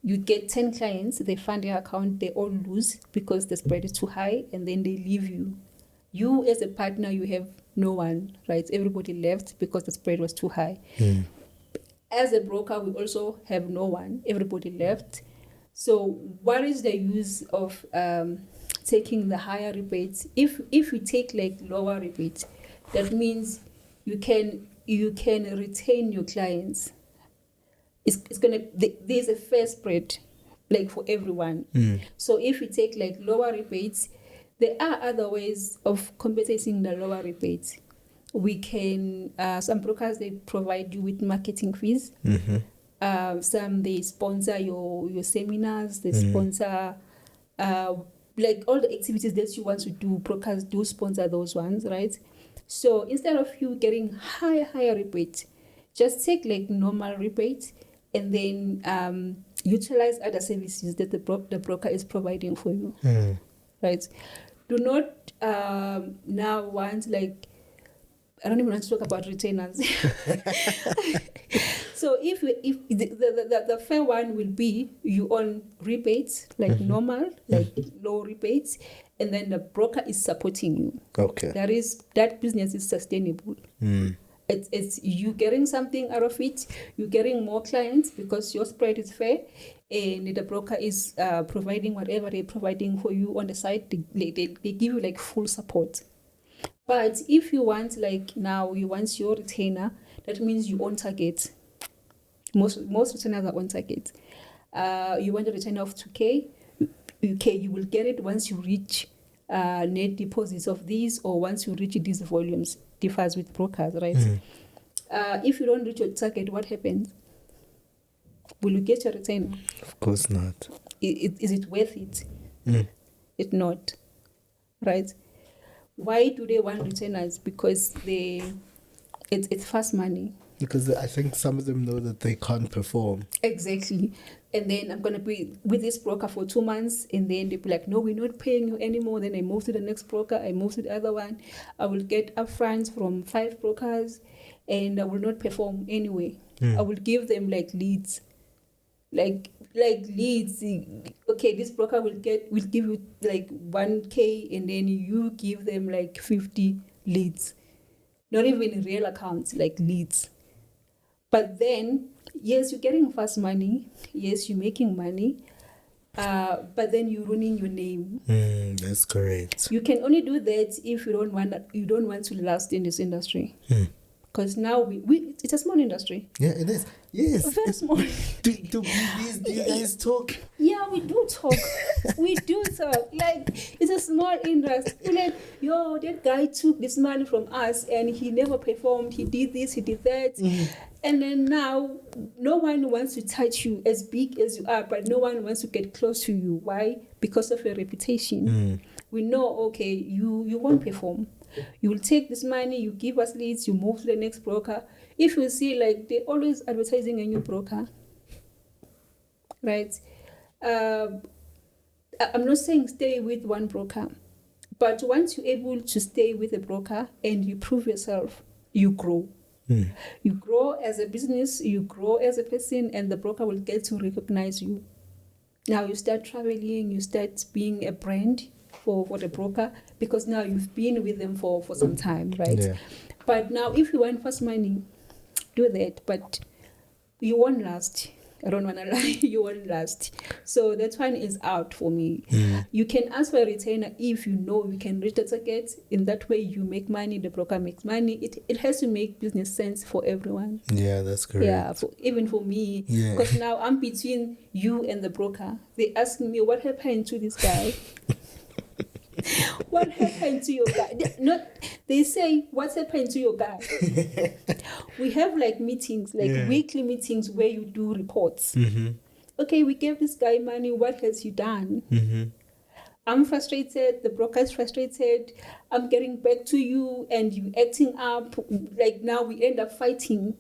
you get 10 clients, they fund their account, they all lose because the spread is too high, and then they leave you. You as a partner, you have no one, right? Everybody left because the spread was too high. As a broker, we also have no one. Everybody left. So what is the use of taking the higher rebates? If you take like lower rebates, that means you can retain your clients. There's a fair spread, like for everyone. So if you take like lower rebates, there are other ways of compensating the lower rebates. We can some brokers, they provide you with marketing fees. Some they sponsor your seminars, they sponsor like all the activities that you want to do. Brokers do sponsor those ones, right? So instead of you getting higher rebates, just take like normal rebates, and then utilize other services that the broker is providing for you, right? Do not now want like, I don't even want to talk about retainers. So if the fair one will be you on rebates like normal, like low rebates, and then the broker is supporting you. Okay. That business is sustainable. It's you getting something out of it. You're getting more clients because your spread is fair, and the broker is providing whatever they're providing for you on the side. They give you like full support. But if you want like now you want your retainer, that means you on target. Most retainers are on target. You want a retainer of 2K, you will get it once you reach net deposits of these, or once you reach these volumes. Differs with brokers, right? If you don't reach your target, what happens? Will you get your retainer? Of course not. Is it worth it? It's not, right? Why do they want retainers? Because it's fast money. Because I think some of them know that they can't perform. Exactly. And then I'm going to be with this broker for 2 months, and then they'll be like, no, we're not paying you anymore. Then I move to the next broker. I move to the other one. I will get upfronts from 5 brokers, and I will not perform anyway. I will give them like leads. like leads. Okay, this broker will give you like 1K, and then you give them like 50 leads. Not even real accounts, like leads. But then, yes, you're getting fast money. Yes, you're making money. But then you're ruining your name. That's correct. You can only do that if you don't want to last in this industry. Because now it's a small industry. Yeah, it is. Yes. Very small. Do you guys talk? Yeah, we do talk. We do talk. Like, it's a small industry. Like, yo, that guy took this money from us and he never performed. He did this, he did that. And then now, no one wants to touch you, as big as you are, but no one wants to get close to you. Why? Because of your reputation. We know, okay, you won't perform. You will take this money, you give us leads, you move to the next broker. If you see, like, they're always advertising a new broker, right? I'm not saying stay with one broker, but once you're able to stay with a broker and you prove yourself, you grow. You grow as a business, you grow as a person, and the broker will get to recognize you. Now you start traveling, you start being a brand for the broker, because now you've been with them for some time, right? Yeah. But now if you want fast money, do that, but you won't last. I don't want to lie, you won't last. So that one is out for me. You can ask for a retainer if you know you can reach the target. In that way, you make money, the broker makes money. It has to make business sense for everyone. Yeah, that's correct. Yeah, even for me. Because now I'm between you and the broker. They asking me, what happened to this guy? What happened to your guy? They say, what's happened to your guy? We have like meetings, like weekly meetings where you do reports. Okay, we gave this guy money. What has he done? I'm frustrated. The broker is frustrated. I'm getting back to you and you acting up. Like now we end up fighting.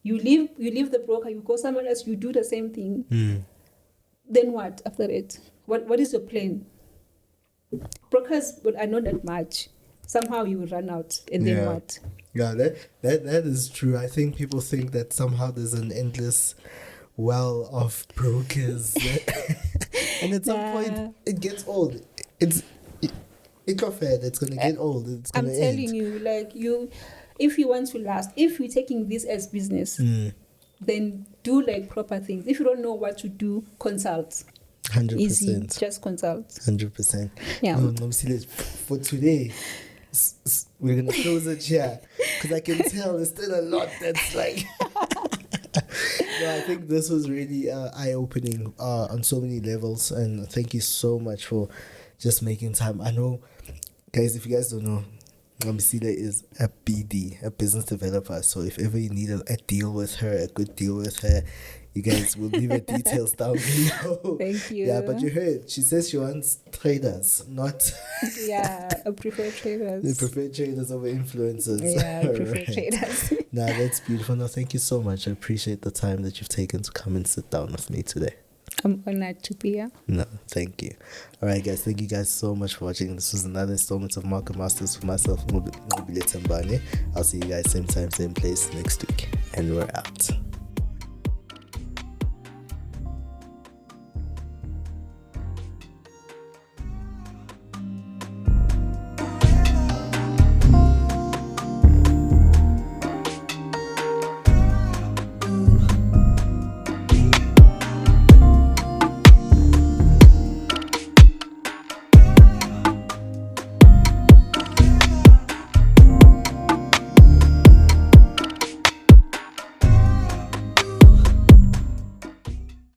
You leave the broker, you go somewhere else, you do the same thing. Then what after it? What is your plan? Brokers are not that much. Somehow you will run out, and then what? Yeah, that is true. I think people think that somehow there's an endless well of brokers, and at some point it gets old. It's not fair. It's gonna get old. It's gonna end. I'm telling you, like if you want to last, if you're taking this as business, then do like proper things. If you don't know what to do, consult. 100%. Easy, just consult. 100%. Yeah. No, for today, we're gonna close it here because I can tell there's still a lot that's like. No, I think this was really eye-opening on so many levels, and thank you so much for just making time. I know, guys, if you guys don't know, Ncamsile is a BD, a business developer. So if ever you need a deal with her, a good deal with her, you guys will leave her details down below. Thank you. Yeah, but you heard, she says she wants traders, not... Yeah, I prefer traders. They prefer traders over influencers. Yeah, I prefer traders. Nah, that's beautiful. No, thank you so much. I appreciate the time that you've taken to come and sit down with me today. I'm honored to be here. No, thank you. All right, guys. Thank you guys so much for watching. This was another installment of Market Masters for myself, Nqobile Tembane. I'll see you guys same time, same place next week. And we're out.